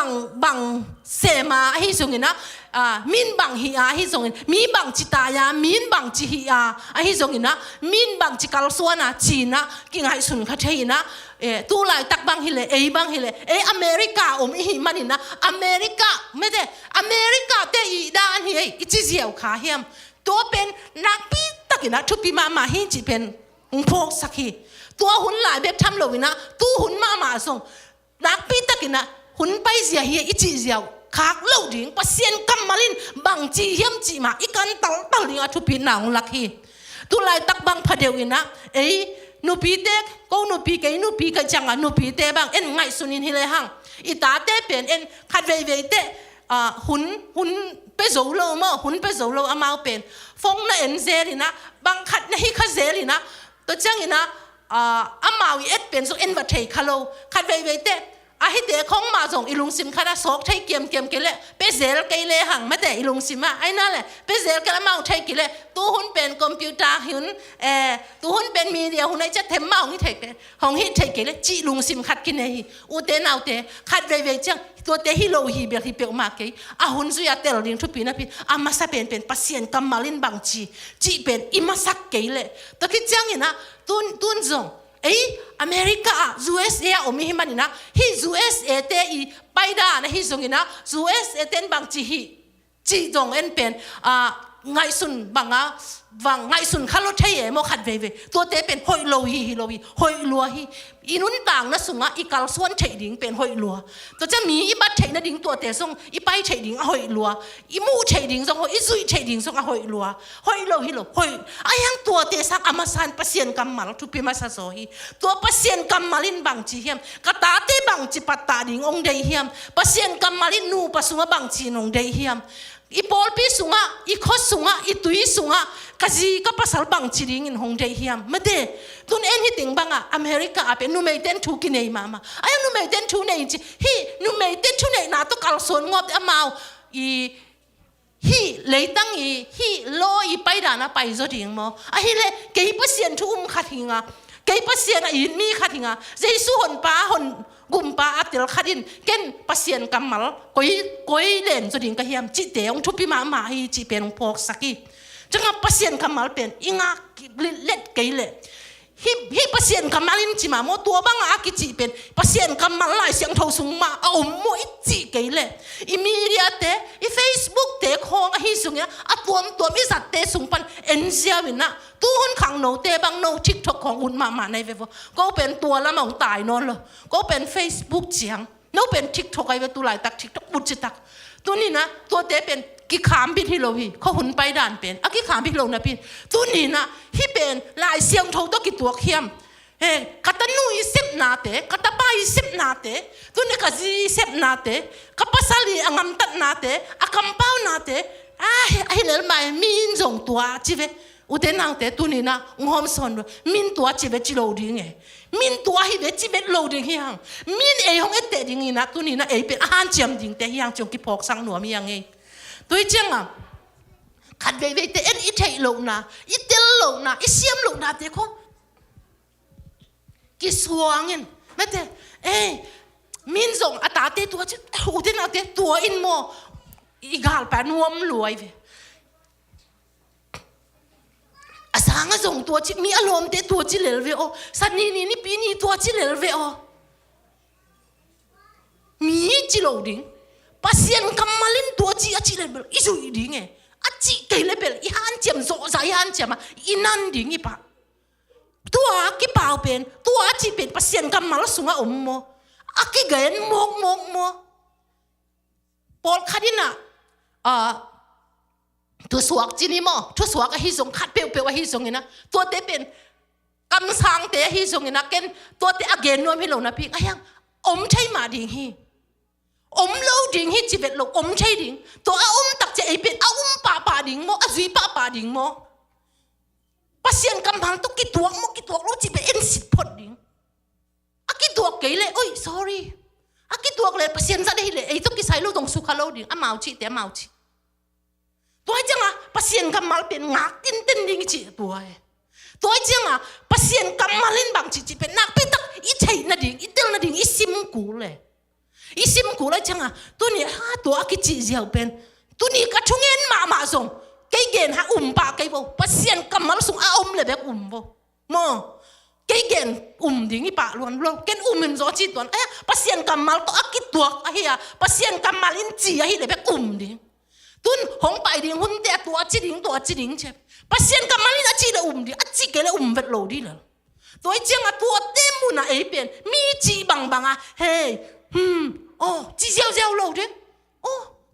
างเสมาฮิส่งอินะมินบางฮิฮิส่งอินมีบางจิตายามินบางจิฮิฮิส่งอินะมินบางจิกัลสวนะจีนะกิงให้สุนคัดเทหินะตู้ลายตักบางฮิเลบางฮิเลอเมริกาฮิมันอินะอเมริกาไม่ได้อเมริกาเตอีดานฮิอิจิเซียวขาเฮียมตัวเป็นนักปีตักินะทุปีมาฮิจิเป็นพวกสักฮีตัวหุ่นหลายแบบทำเลยนะตู้หุ่นมาส่งนักปีตักินะหุ่นไปเสียฮีอิจิเซียวขากเล่าดิ่งปัสเซียนกำมาลินบางจีเฮียมจีมาอีกันตัลลิงทุปีนางลักฮีตัวลายตักบางพเดียวนะนูปีเตกก็นูปีกันจังนูปีเตบางไงสุนินฮิเลหังอีตาเตเป็นขัดเวเตหุ่นไปโซโลมั้งหุ่นไปโซโลอามาเป็นฟงน่ะเซรินะบางขัดน่ะฮิคาเซรินะตัวจังอินะอามาวิเป็นส่งวัตเทคาโลขัดเวเตฮิเตของมาส่งอิลุงซิมขัดสอกใช้เกมเกล่ไปเซลเกลหังไม่แต่อิลุงซิมไอ้นั่นแหละไปเซลกันแล้วมาใช้เกล่ตัวหุ่นเป็นคอมพิวเตอร์หุ่นตัวหุ่นเป็นมีเดียหุ่นไอ้จะเทมมาของฮิเทกของฮิเทกเล่จีลุงซิมขัดกินเองอุเตนเอาเตขัดเวจังตัวเตฮิโลฮีเบลที่เปียวมากเลยหุ่นสุยาเตลลิงทุปีนะพี่มาซาเป็นปัสเซียนกำมาลินบางจีเป็นอิมาสักเกลตัวคิดจังอินะตุนจงอเมริกา USA มีฮิมันนะฮิ USA เตอีไปด้านะฮิส่งนะ USA เต้นบางจีจงเป็นไงสุนบางไงสุนข้าลดเทียมขัดเวตัวเตเป็นหอยโลฮีหอยลัวฮีอีนุนต่างนะสุงอีกาลส่วนเฉยดิ่งเป็นหอยลัวตัวจะมีอีบัดเฉยนะดิ่งตัวเตส่งอีไปเฉยดิ่งหอยลัวอีมูเฉยดิ่งส่งอีซุยเฉยดิ่งส่งหอยลัวหอยโลฮีหอยยังตัวเตสักอามาสันปัสเซียนกำมาลทุพิมาซาโซฮีตัวปัสเซียนกำมาลินบางจีเฮียมกตาเตบางจีปัตตาดิ่งองเดียเฮียมปัสเซียนกำมาลินนูปัสงบางจีนองเดียเฮียมอีบอลปีสุงอีคอสุงอีตุยสุงกะจีก็ภาษาบางจีริงอินฮงเดียเฮียมไม่ได้ตุนฮิติงบางอเมริกาเป็นนูเมเดนทูกินเองมานูเมเดนทูเนี่ยจีนูเมเดนทูเนี่ยน่าต้องการส่วนงบอามาเลยตั้งโลไปด่านะไปจดิ่งมั้งเลยเกี่ยบเสียนทุ่มขัดหิงเกี่ยบเสียนอินมีขัดหิงเจสุหนป้าหนกุมป้าอัติลขัดินเก่นปัสเซียนกำมัลก้อยเล่นจดิ่งกะเฮียมจิตเดียงทุพิมาฮีจีเป็นพอกสักจังปัสเซียนกำมัลเป็นอิงาเล็ดเกยเล่ฮิปัสเซียนกำมัลินจิมาโมตัวบังอากิจีเป็นปัสเซียนกำมัลไล่เสียงเท่าสุงมาเอาโมอิจีเกยเล่อีมีเดียเตอีเฟซบุ๊กเตะของฮิสุงเนี่ยตัวมิสัตเตะสุงปันเอ็นเซียวินะตู้หุ่นขังโนเตบังโนทิกทอกของอุ่นมาในเว็บก็เป็นตัวละมังตายนอนเลยก็เป็นเฟซบุ๊กเจียงโนเป็นทิกทอกไอ้เว็บตัวไหลตักทิกทอกบุจิตักตัวนี้นะตัวเตเป็นกิขามพิธีโลหิเขาหุ่นไปด่านเป็นกิขามพิธีโลนะพี่ตัวนี้นะที่เป็นลายเสียงโทตัวกิตัวเข้มกัตนุยสิบนาเตกัตไปสิบนาเตตัวนี้ก็จีสิบนาเตกับภาษาลีอังมตัดนาเตอักมเป้านาเตไอ้เรื่องไม่มีนจงตัวจีเวอุเทนังเตตัวนี้นะงอมสอนมินตัวจีเวจิโลดิ้งมินตัวฮิเวจิเวโลดิ้งเฮียงมินห้องเตดิ้งนะตัวนี้นะเป็นอาหารเจียมดิ้งเตเฮียงจงกิพอกสังหนัวมียังไงตัวเจ้าขัดเวเตอีเทโลนะอีเตลโลนะอีเสียมโลนะเตเขากิสวงเงินไม่เตมินจงอัตตาเตตัวจีอุเทนังเตตัวอินโมอีกาลแปนวมรวยเวอาสังส่งตัวจิมีอารมณ์เตตัวจิเลลเวอสันนี่ปีนี้ตัวจิเลลเวอมีจิโลดิ้งปัสเซียนกำมาลินตัวจีอาจิเลเบลอิสุยดิ้งอาจิเกลเบลอีฮันเจียมโซใจฮันเจียมอีนันดิ้งอีปะตัวกิเปล่าเป็นตัวอาจิเป็นปัสเซียนกำมาลสุงอมโมอากิเกนโมปอลคาดินะตัวสวกจีนี่มั้งตัวสวกฮิซงขัดเปียวฮิซงนะตัวเตเป็นกำสังเตฮิซงนะเกนตัวเตอเกนนวมให้เรานะพี่ยังใช่มาดิ่งฮีโลดิ่งฮีจีเวตโลใช่ดิ่งตัวตักเจเป็นป่าดิ่งมั้งจุยป่าดิ่งมั้งปัสเซียนกำพังตุกิตัวโลจีเป็นสิบพอดดิ่งกิตัวเกยเลยโอ้ย sorry aki tuak le pasien sa dei le ei to ki sai lo dong su kha lo ding a mau chi te mau chi toy changa pasien kamal pen ngak tin tin ding chi toy changa pasien kamalin bang chi pen nak pe tak i thei na ding i tel na ding i sim ku le changa tu ni ha to aki chi jiao pen tu ni ka thungen ma zong cái gen ha pa cái vô pasien kamal sung a le bek vô mo cái gen ding i pa luôn ken min zo chi ton aya pasien kamal to aki tuak a hi pasien kamalin chi a hi le bek ding tun hong pai ding hun te to chi ding che pasien kamalin a chi le ding a chi ke le vet lo di la toy chang a tua te mu na e pen mi chi bang a hey chi jiao lo de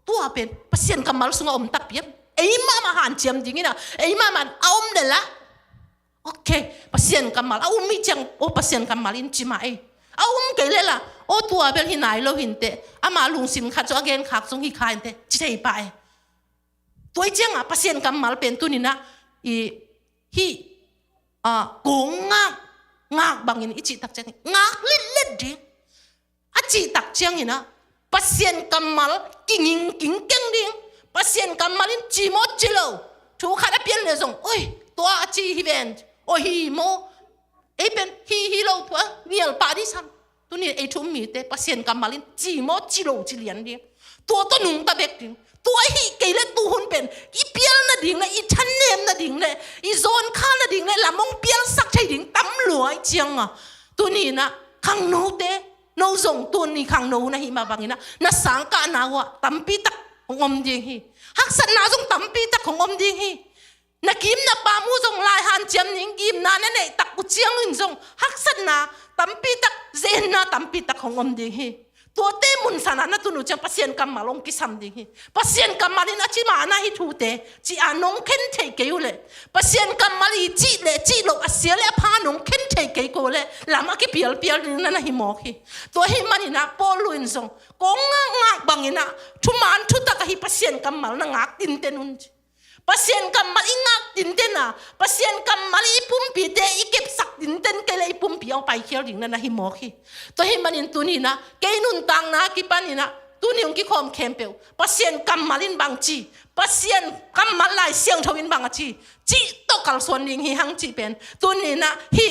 tua pen pasien kamal sung a tap yep ei ma han chiam ding ina ei ma man de la okay pasien kamal mi chang pasien kamalin chi ma e ke le la tua bel hi nai lo hin te ama lung sin kha cho again khak sung hi khain te chi thei pa e toy chang a pasien kamal pen tu ni na hi ngak bangin i chi tak chang ngak lit de a chi tak chang ina pasien kamal king keng ding pasien kamalin chi mo chi lo thu khada pian le zong oi to a chi hi ven hi mo e pen hi lo thua nial pa di sam tu ni e thu mi te pasien kamalin chi mo chi lo chi lian ding to nung ta bek ding to hi ke le tu hun pen i pial na ding na i than nem na ding le i zon kha na ding le lamong pial sak thai ding tam luai chiang tu ni na khang no te no zong tu ni khang no na hi ma bangina na sang ka na wa tam pi tak ngom ding hi hak san na zong tam pi tak ngom ding hi na kim na pa mu zong lai han chiam ning kim na ne tak ku chiang in zong hak san na tam pi tak zen na tam pi tak ngom ding hi to te mun sana na tu nu chang pasien kamalong ki sam ding hi pasien kamalin a chi ma na hi thu te chi anong khen thei ke u le pasien kamali chi lo a sia le pha nong khen thei ke ko le lama ki pial na hi mo hi to hi mani na poluin zong ko ngak bangina thu man thu tak hi pasien kamal na ngak tin te nun pasien kamal ingak tin te na pasien kamal ipum pi te ikep sak tin ten ke le ipum pi au pai khial ding na hi mo hi to hi manin tu ni na ke nun tang na ki panina tu ni ki khom kempeu pasien kamalin bang chi pasien kamal lai siang thawin bang chi to kal son ding hi hang chi pen tu ni na hi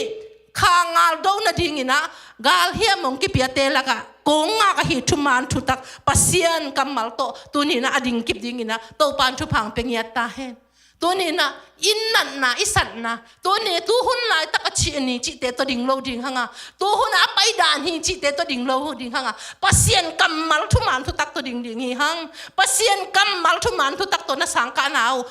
khangal do na ding ina gal hiam mong ki pia te la ka konga ka hi thuman thu tak pasien kamal to tu ni na ading kip ding ina to pan thu phang pengya ta hen tu ni na innan na isan na tu ni tu hun lai tak chi ni chi te to ding lo ding hanga tu hun a pai dan hi chi te to ding lo ding hanga pasien kamal thuman thu tak to ding hi hang pasien kamal thuman thu tak to na sang ka nau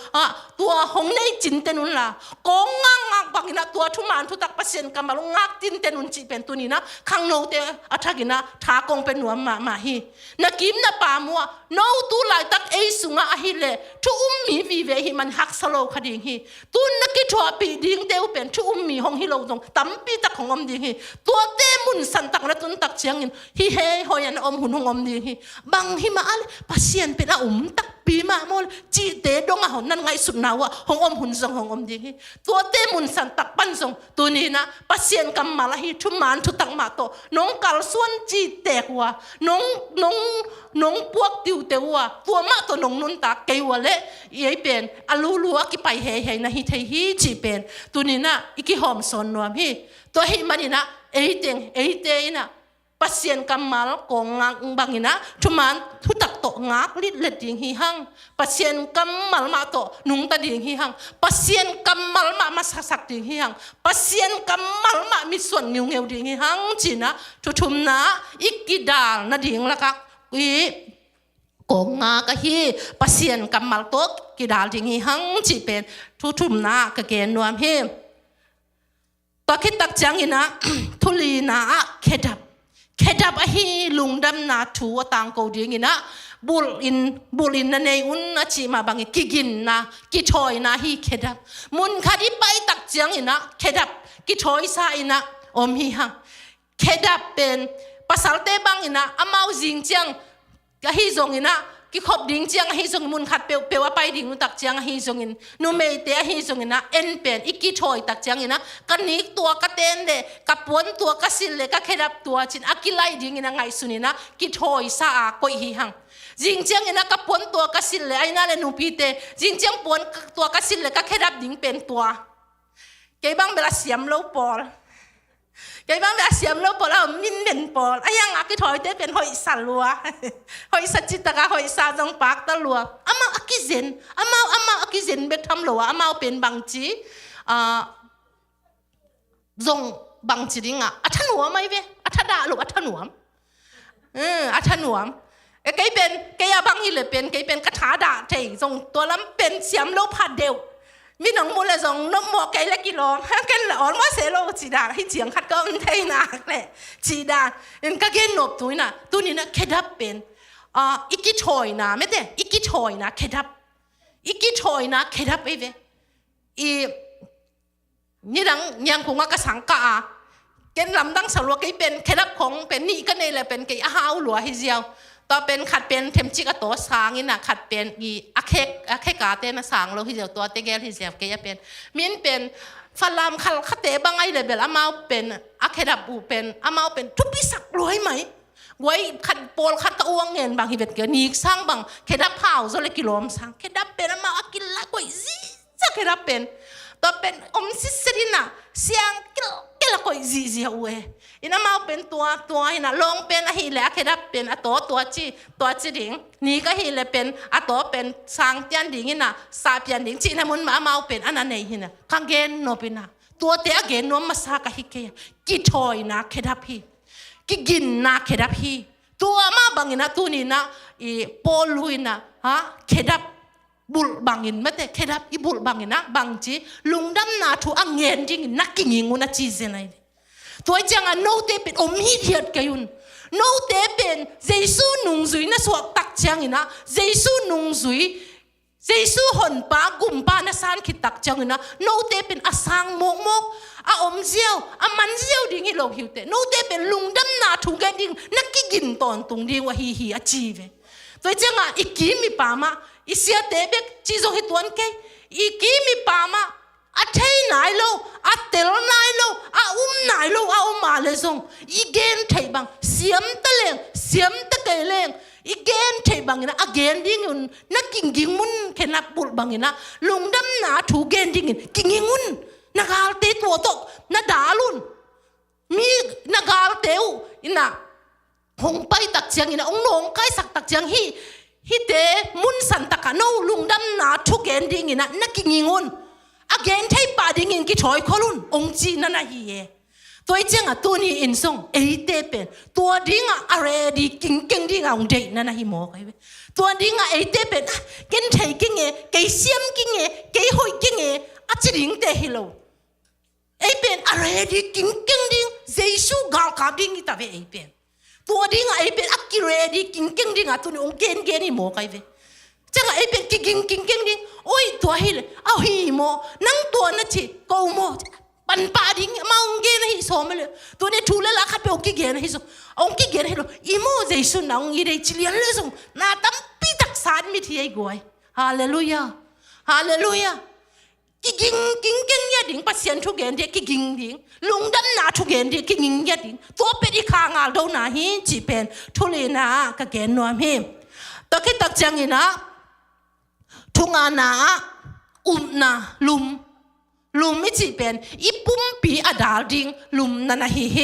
tua hong nei chin te nun la konga ngak bangina tua thuman thu tak pasien kamal ngak tin te nun chi pen tu ni na khang no te athagina tha kong pen nuam ma hi na kim na pa mu no tu lai tak ei sunga a hi le thu mi vi ve hi man hak salo khading hi tun na ki thwa pi ding teu pen thu mi hong hi lo dong tam pi tak hong om ding hi to te mun san tak na tun tak chiang in hi he hoyan om hun hong om ding hi bang hi ma al pasien pe na tak pi ma mol chi te dong a hon nan ngai sut na wa hong om hun zong hong om ding hi to te mun san tak pan zong tu ni na pasien kam mala hi thu man thu tak ma to nong kal suan chi te wa nong puak tiu te wa tua ma to nong nun tak ke wa le ye pen alu lua ki pai he na hi thei hi chi pen tu ni na iki hom son nuam hi to hi mani na ei te ina pasien kamal ko ngang bangina thuman thu tak to ngak lit let ding hi hang pasien kamal ma to nung ta ding hi hang pasien kamal ma sak ding hi hang pasien kamal ma mi son ngeu ding hi hang china thu thum na ikidal na ding la ka wi ko nga ka hi pasien kamal to kidal ding hi hang chi pen thu thum na ka gen nuam hi to khit tak chang ina thuli na kedap a hi lungdam na thu tang ko ding ina bulin na nei un na chi ma bang kigin na ki thoi na hi kedap mun khadi pai tak chang ina kedap ki thoi sa ina om hi hang kedap pen pasal te bang ina amau jing chang ka hi zong ina กิขบดิ่งเจียงให้ทรงมุนขัดเปียวว่าไปดิ่งนุตักเจียงให้ทรงอินนูเมย์เตะให้ทรงอินนะเอ็นเป็นอีกกี่ถอยตักเจียงอินนะกันนี้ตัวกระเตนเดกับปวนตัวกระสิลเลกเคดับตัวจินอากิไลดิ่งอินนะไงสุนินะกี่ถอยสะอาก็อีหังจิงเจียงอินนะกับปวนตัวกระสิลเลไอ้นั่นเลยนูปีเตจิงเจียงปวนตัวกระสิลเลกเคดับดิ่งเป็นตัวเก็บบังเวลาเสียมโลปอลเก็บบังเวลาเสียมโลปอลเอามินเป็นปอลไอ้ยังอากิถอยเตเป็นหอยสัลลัวหอยสัจจิตกะหอยซาจงปากตะลัวอามาอากิเซนอามาอากิเซนเบกทำลัวอามาเป็นบางจีจงบางจีดิ่งอ่ะอัฐหนวมไหมเว้อัฐดาลูกอัฐหนวมอัฐหนวมเก็บเป็นเก็บบางอีเลยเป็นเก็บเป็นกระถาดาเทจงตัวล้ำเป็นเสียมโลผัดเดียวมีหนังมูลเลยส่งน้ำหมอกไก่เล็กกิโลกันละอ่อนว่าเสโลจีดาให้เจียงขัดก็มันเทนักเลยจีดาเอ็นก็เกนนบตัวนี้นะตัวนี้นะเคดับเป็นอีกกี่ถอยนะไม่ได้อีกกี่ถอยนะเคดับอีกกี่ถอยนะเคดับไอ้เว้นี่ดังยังคงว่ากระสังกะเกนลำดังสลัวไก่เป็นเคดับของเป็นนี่ก็ในเลยเป็นไก่อ้าวหลัวให้เจียวต่อเป็นขัดเป็นเทมจิกตัวสางนี่นะขัดเป็นอีอาเคกาเตนะสางเราที่เดียวตัวเตเกลที่เสียบเกียเป็นมินเป็นฟันลามขัดเตบางไอเลยเบลอามาเป็นอาเคดับอูเป็นอามาเป็นทุบพิสักรวยไหมไว้ขัดโปลขัดตะอ้วงเงินบางทีเป็นเกี่ยวนีกสร้างบางเคดับเผาโซเลกิโลมสร้างเคดับเป็นอามาอากินละกวยซีจะเคดับเป็นต่อเป็นอมซิสรินะเสียงกิละกวยซีเอาเวอินามาเป็นตัวอินะลงเป็นอะฮิเลอะเคดับเป็นอะตัวจีดิ่งนี่ก็ฮิเลเป็นอะตัวเป็นสางเตียนดิ่งอินะซาเปียนดิ่งจีนะมุนมาเป็นอันนั้นเองนะคังเกนโนเป็นนะตัวเตะเกนโนมาซากะฮิเกยกิทอยนะเคดับฮีกิกินนะเคดับฮีตัวมาบังอินะตัวนี้นะอีโปลุยนะฮะเคดับบุลบังอินไม่แต่เคดับอีบุลบังอินะบังจีลุงดำนาทูอังเงินดิ่งนักกิงิงูนะจีเซนัยตัวจังอันโนเตเป็นอมฮิเดียดกันยุนโนเตเป็นเจสูนุงซุยนะสวกตักจังอินะเจสูนุงซุยเจสูหอนปากุมปานะสานคิดตักจังอินะโนเตเป็นอาสังมกอาอมเจียวอามันเจียวดิ่งฮิโลหิวเตโนเตเป็นลุงดำนาถูกกันดิ่งนักกินตอนตุงดิ่งว่าฮีอาจีเวตัวจังอ่ะอีกีมีปามาอีเสียเตเบกจีโซฮิตวันเกอีกีมีปามาอาเทยนายโลอาเตลนายโลอานายโลอามาเลซงอีเกนไทยบังเสียมตะเลงเสียมตะเกเลงอีเกนไทยบังนะอาเกนดิ่งยุนนักกิงมุนแค่นักบุลบังนะลุงดำนาถูเกนดิ่งกิงมุนนักอาเตตัวตกนักดาลุนมีนักอาเตวอินะหงไปตักเจียงอินะองนงไกสักตักเจียงฮิเตมุนสันตะกะโนลุงดำนาถูเกนดิ่งนะนักกิงมุนอาเกนไทยป่าดิ่งกิถอยขลุนองจีนั่นนะฮีเอตัวจังอ่ะตัวนี้อินทรงเอเตเป็นตัวดิ่งอ่ะอะไรดีกิงดิ่งอ่ะองเดนั่นนะฮีโมกไอ้เว้ตัวดิ่งอ่ะเอเตเป็นเกนไทยกิงเอเกยเสียมกิงเอเกยหอยกิงเออาจดิ่งเตฮิโลไอ้เป็นอะไรดีกิงดิ่งเจสูกาลกาดิ่งตาเวไอ้เป็นตัวดิ่งอ่ะไอ้เป็นอักกิเรดีกิงดิ่งอ่ะตัวนี้องเกนนี่โมกไอ้เว้จังไอ้เป็นกิงดิ่งโอ้ยตัวฮิเลเอาฮีโมนั่งตัวนั่นจีกูโมปันป่าดิ่งมาองเกนฮิโซมาเลยตัวนี้ทูเลละขัดไปองกิเกนฮิโซองกิเกนฮิโลอีโมเจสุนองยีเรจิเลียนเลยส่งนาตั้มปีตักสารมิที่ไอ้กวยฮาเลลูยาฮาเลลูยากิงยาดิ่งปัสเซียนทุกเกนเดียกิงดิ่งลุงดันนาทุกเกนเดียกิงยาดิ่งตัวเป็นอีข้างอาโดนาฮิจีเป็นทุเลนากะเกนนวมฮิตะคิดตักจังอินะทุงานานาลุมไม่จีเป็นอีปุ่มปีอดาลดิงลุมนันฮิเฮ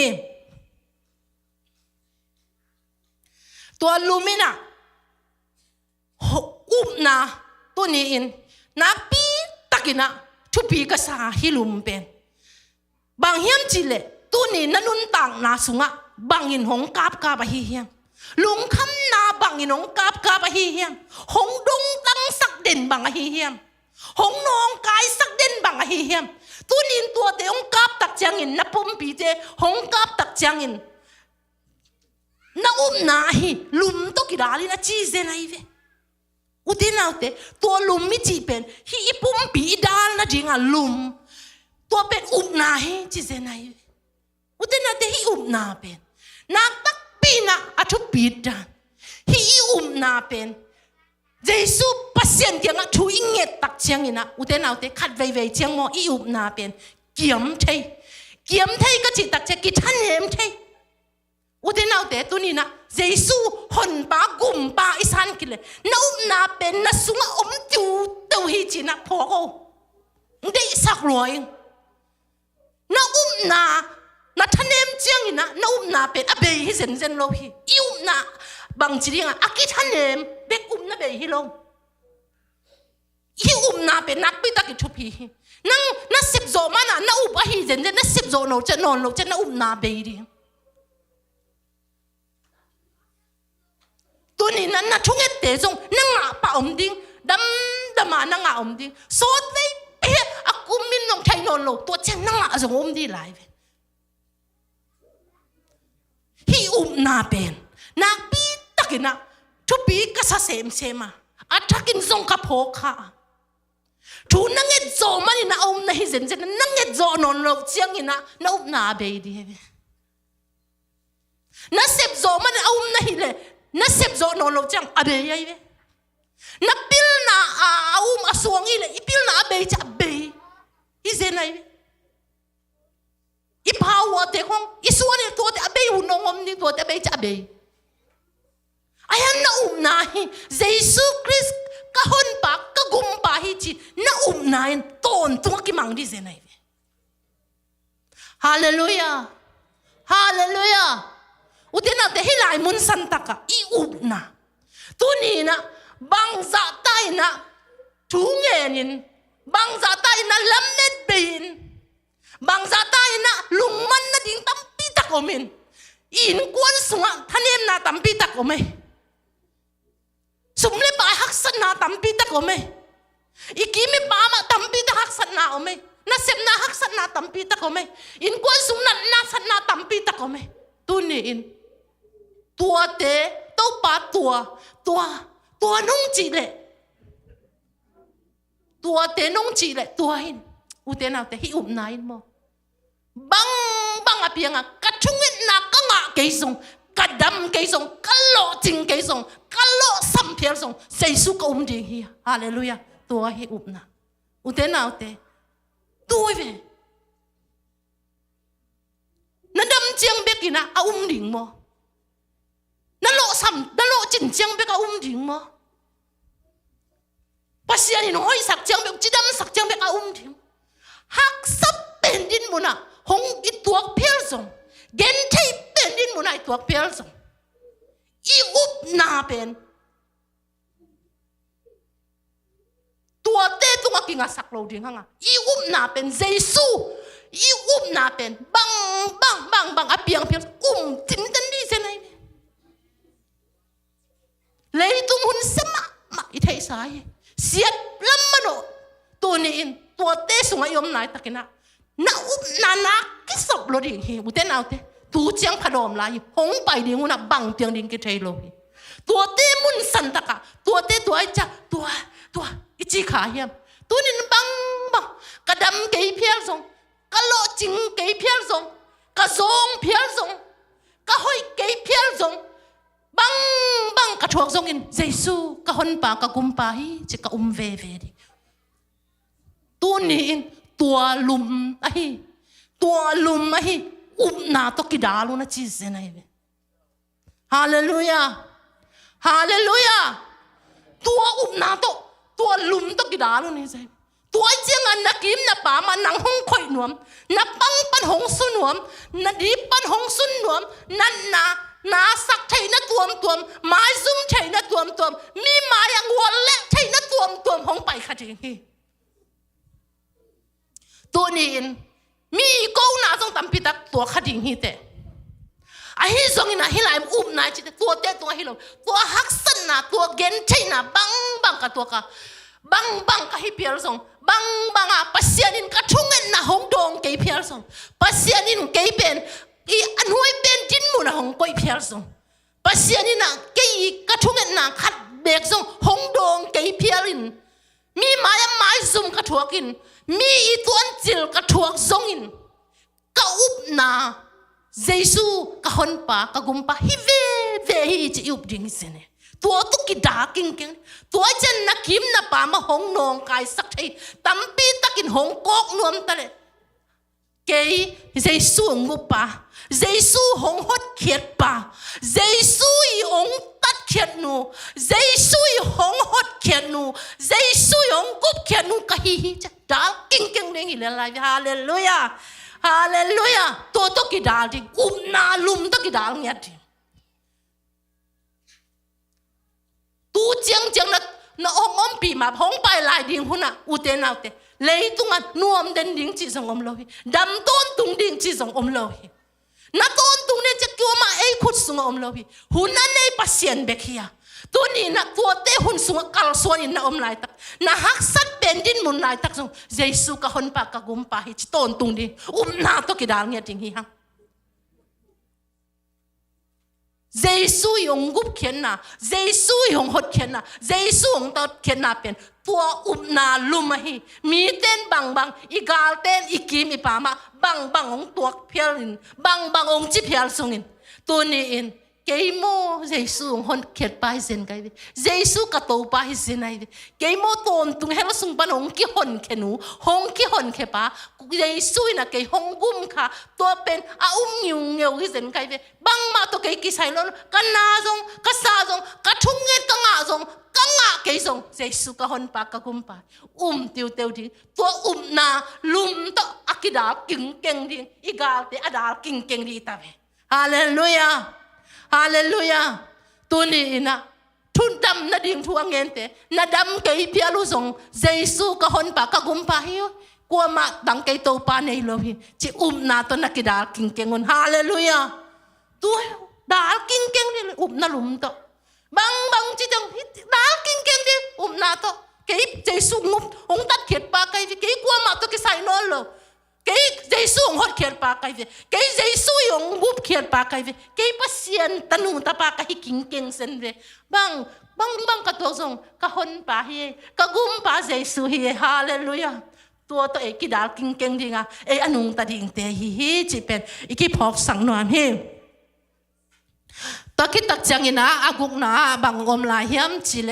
ตัวลุมินะนาตัวนี้อินนาปีตักินะทุปีกษาฮิลุมเป็นบางเฮียมจิเลตัวนี้นันุนต่างนาสุงะบางอินหงกาบฮิเฮียมลุงคำนาบังอินงกาบฮิเฮียมหงดงตั้งสักเด่นบังฮิเฮียมหงนองกายสักเด่นบังฮิเฮียมตัวนินตัวเตงกาบตักจังอินนับปุ่มปีเตหงกาบตักจังอินนักนาฮิลุมตกิราลีนะจีเซนไอเวอุตินาเตตัวลุมมิจีเป็นฮิปุ่มปีดาลนะจิงาลุมตัวเป็นนาฮิจีเซนไอเวอุตินาเตฮินาเป็นนักตักปีนะอัทุปีดานฮินาเป็น Giêsu pasien tiếng á chú ý nghe tắc chiang ina u thế nào thế khát về chiang mo i up na bên kiếm thấy cái gì tắc chiang cái thân em thấy u thế nào thế tôi nina Giêsu hồn ba gum ba isan kile na up na bên na sunga chu tàu hi chỉ na phô cô đây sắc rồi na na thân em chiang ina na na bên à bề hi zen lo hi i na bằng chỉ riêng à cái thân em biết na bề hi lo hi na bên nát bị ta cái chụp hi nang na sip zo mà na hi zen na sip zo no chân na na bề đi tôi nhìn na chung hết thế xong na ngã pa ding đâm mà na ngã ding số đấy à cũng min nong thay lo tôi chân na ngã rồi đi lại hi na bên nát bị ta cái na chụp bị cái sa xem mà atakin zong ka phoka thu nang et zo mani na na hi zen nang et zo non lo chiang ina na na be di na sep zo mani na hi le na sep zo non lo chiang a be ai ve na pil na asuang i le i pil na be cha be i zen ai ve i power te khong i suan to te be hu no ngom ni to te be cha be ayan na na hi Giêsu Christ ka hon pa ka gum pa hi chi na na in ton tung ki mang di zenai hallelujah hallelujah utina te hilai mun santa ka i na tu ni na bang za tai na tu ngenin bang za tai na lamet bin bang za tai na lungman na ding tampi ta komin in kwan sunga thanem na tampi ta komai sum le ba hak san na tampi ta ko me ikimi ba ma tampi ta hak san na o me na sem na hak san na tampi ta ko me in ko sum na san na tampi ta ko me tu ni in tua te to pa tua nong chi le tua te nong chi le tua hin u te na te hi na in mo bang apianga ka chungin na ka nga ke sung ka dam ke sung ka lo ching ke sung ka lo sam phiel sung Giêsu ka ding hi hallelujah tua hi na u te nào te tôi về na dam chiang bekina a ding mo na lo chin chiang bek a ding mo pasian in hoi sak chiang bek chidam sak chiang bek a ding hak sap pen din mo na hong i tuak phiel sung gen thei pen din mo na i tuak phiel sung i na pen tua te tunga kinga saklo ding hanga i na pen Giêsu i na pen bang apiang phiel tin tan di senai lei tum hun sema ma i thei sai siat lam mano tu ni in tua te sunga yom nai takina na ki sop lo ding hi u te nau te tu chiang phadom lai hong pai ding una bang tiang ding ki thei lo hi tua te mun san taka tua te tua cha tua i chi kha hiam tu nin bang ka dam ke phial song ka lo ching ke phial song ka zong phial song ka hoi ke phial song bang ka thuak song in Giêsu ka hon pa ka kum pa hi chi ka ve di tu ni in tua lum ahi na to ki dalu na chi se nai ve hallelujah hallelujah tua na to tua lum to ki dalu ni sai tua chiang an na kim na pa ma nang hong khoi nuam na pang pan hong su nuam na di pan hong sun nuam na sak thai na tuam mai zum thai na tuam mi ma yang wol le thai na tuam hong pai kha ding hi tu ni in mi ko na song tam pitak tua khading hi te a hi zong ina hi lai na chi tua te tua hi lo tua hak san na tua gen thai na bang ka tua ka bang ka hi pial song bang a pasian in ka thungen na hong dong ke pial song pasian in ke pen i anhuai pen tin mu na hong koi pial song pasian in na ke ka thungen na khat bek song hong dong ke pial in mi mai zum ka thuakin mi i tuan chil ka thuak zong in ka na Giêsu ka hon pa ka gum pa hi ve hi chi up ding sene ตัวตุกิดากิงกิงตัวจันนักขิมนับปามาหงนองกายสักทีตั้มปีตะกินหงกอกนวมตะเลเกยเจสูงุปะเจสูหงหดเขียดปะเจสูยองตัดเขียดนูเจสูยหงหดเขียดนูเจสูยองกุบเขียดนูกะฮิฮิจะดากิงกิงเรื่องอะไรล่ะฮาเลลูยาฮาเลลูยาตัวตุกิดาดินาลุมตุกิดาเนี่ยดิตูเจียงเจียงนะองปีมาหงไปลายดิ่งหุ่นอ่ะอุเทนเอาเตเลยตุงอ่ะนวมเดินดิ่งจีสงอมโลหิดำต้นตุงดิ่งจีสงอมโลหินัดต้นตุงเนี่ยจะเกี่ยวมาไอ้ขุดสงอมโลหิหุ่นนั่นในปัสเซียนเบคียตัวนี้นะตัวเตหุ่นสงกัลส่วนอินนะอมลายตักนะฮักสัตเป็นดินมุนลายตักสงเยซูกะหนปากกะกุมปาหิจต้นตุงดิ่งนาตุกิดาลเนี่ยดิ่งฮิฮังเยซูยงกุบเขียนนะเยซูยงหดเขียนนะเยซูยงตัดเขียนนะเป็นตัวนาลุมหิมีเต้นบังบังอีกาลเต้นอีกิมอีปามาบังบังองตัวเพียลินบังบังองจิเพียลสงินตัวนี้อินเกยโมเยซูยงหดเขียนไปเส้นไกดิเยซูกระโตไปเส้นไงดิเกยโมตัวตุงเฮลสุงปนองกิหนเขนูหงกิหนเขปาเยซูนะเกยหงกุมค่ะตัวเป็นอายุงเงียวกิเส้นไกดิบังมาตัวเกยกิใส่ลนกันนาจงกันซาจงกันทุ่งเงินกังอาจงกังอาเกยจงเยซูกะหนปากกะกุมปาเตียวเตียวดิตัวนาลุมตออากิดากิงเก่งดิอีกาเตอดากิงเก่งดิตาเวฮาเลลูยาฮาเลลูยาตัวนี้นะทุนดำนาดิ่งทัวเงินเตนาดำเกยเพียลุสงเยซูกะหนปากกะกุมปาฮิวกลัวมาดังเกยโตปาในโลหิจินาตัวนักกิดากิงเก่งงฮาเลลูยาตัวดากิงเก่งดินาลุมตอบังจิจังดากิงเก่งดินาตอเกยเยซูงุบองตัดเขียดปากเกยเกยกลัวมาตัวเกยใส่นอนโลเกยเยซูหดเขียดปากเกยเยซูยงบุบเขียดปากเกยปัสเซียนตนุตาปากกิงเก่งเซนเวบังกะตัวทรงกะหนปาเฮกะกุมปาเยซูเฮฮาเลลูยาตัวเอกิดากิงเก่งดิงะอนุงตาดิงเตฮิจิเป็นอีกิพอกสังนวมเฮตะกิตักจังอินะอากุกนาบังอมลายยำจิเล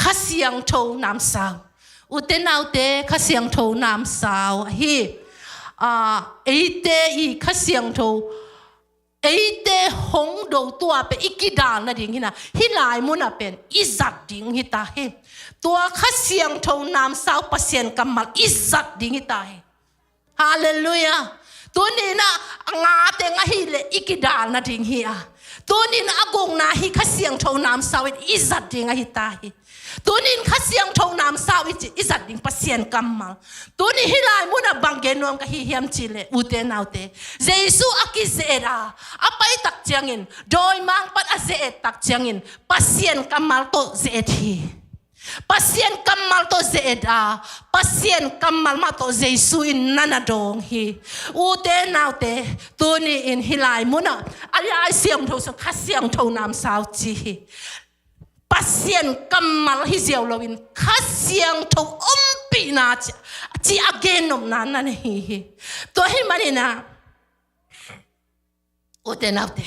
ข้าเสียงโทน้ำสาวอุเทนเอาเตข้าเสียงโทน้ำสาวฮีเอเตอีข้าเสียงโทเอเตหงดูตัวเป็นอีกิดานะดิ่งนะฮิลายมุนเป็นอิจัดดิ่งฮิตาเฮตัวข้าเสียงโทน้ำสาวเปอร์เซ็นต์กำมัลอิจัดดิ่งฮิตาเฮฮาเลลูยาตัวนี้นะงาเตงฮิเลอีกิดานะดิ่งฮิอาตัวนี้นะอากงนาฮิข้าเสียงโทน้ำสาวอิจัดดิ่งฮิตาเฮตัวนี้ข้าเสียงโทน้ำสาวอิจัดดิ่งเปอร์เซ็นต์กำมัลตัวนี้ฮิลายมุนบังเกนวมกะฮิเฮียมจิเลอุเตนเอาเตเยซูอากิเซราอไปตักเจียงินโดยมังปัดอาเซเอตักเจียงินเปอร์เซ็นต์กำมัลโตเซเอทีpasien kamal to zeda pasien kamal ma to jesu in nanadong hi ute naute tuni in hilai muna ai siam tho so khasiang tho nam sao chi pasien kamal hi ziaw lowin khasiang tho ompi na chi again nom na hi to hi manina ute naute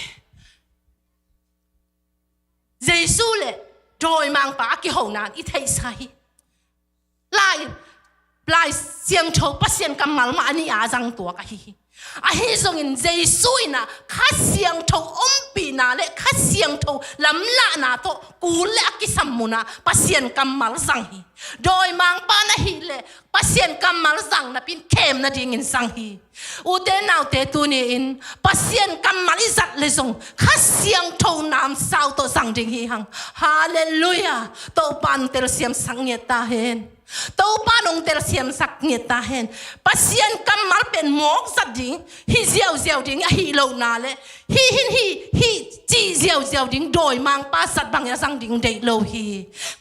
jesu leโดยมังปากิโหนานอิเทใส่ลายเสียงโชว์ปัสเซียนกำมัลมาอันนี้อาจังตัวกะฮีอาฮิซงอินเจสุยนะข้าเสียงโชว์อมปีนาเลข้าเสียงโชว์ลำละนาโตกูเลกิสัมมุนาปัสเซียนกำมัลสังฮีโดยมังปานะฮีเลปัสเซียนกำมัลสังนะเป็นเข้มนะดิ่งอินสังฮีอุเดนเอาเตตุนีอินปัสเซียนกำมัลอิจัดเลซงข้าเสียงโชว์น้ำสาวโตสังดิ่งฮีหังฮาเลลูยาโตปันเตลเซียมสังเงตาเฮนโตปานองเตลเซียมสักเงียตาเห็นปัสเซียนกำมัลเป็นหมอกสัตดิ่งฮิเจียวดิ่งฮิโลนาเลฮิจีเจียวดิ่งโดยมังป้าสัตบางอย่างสังดิ่งเดโลฮี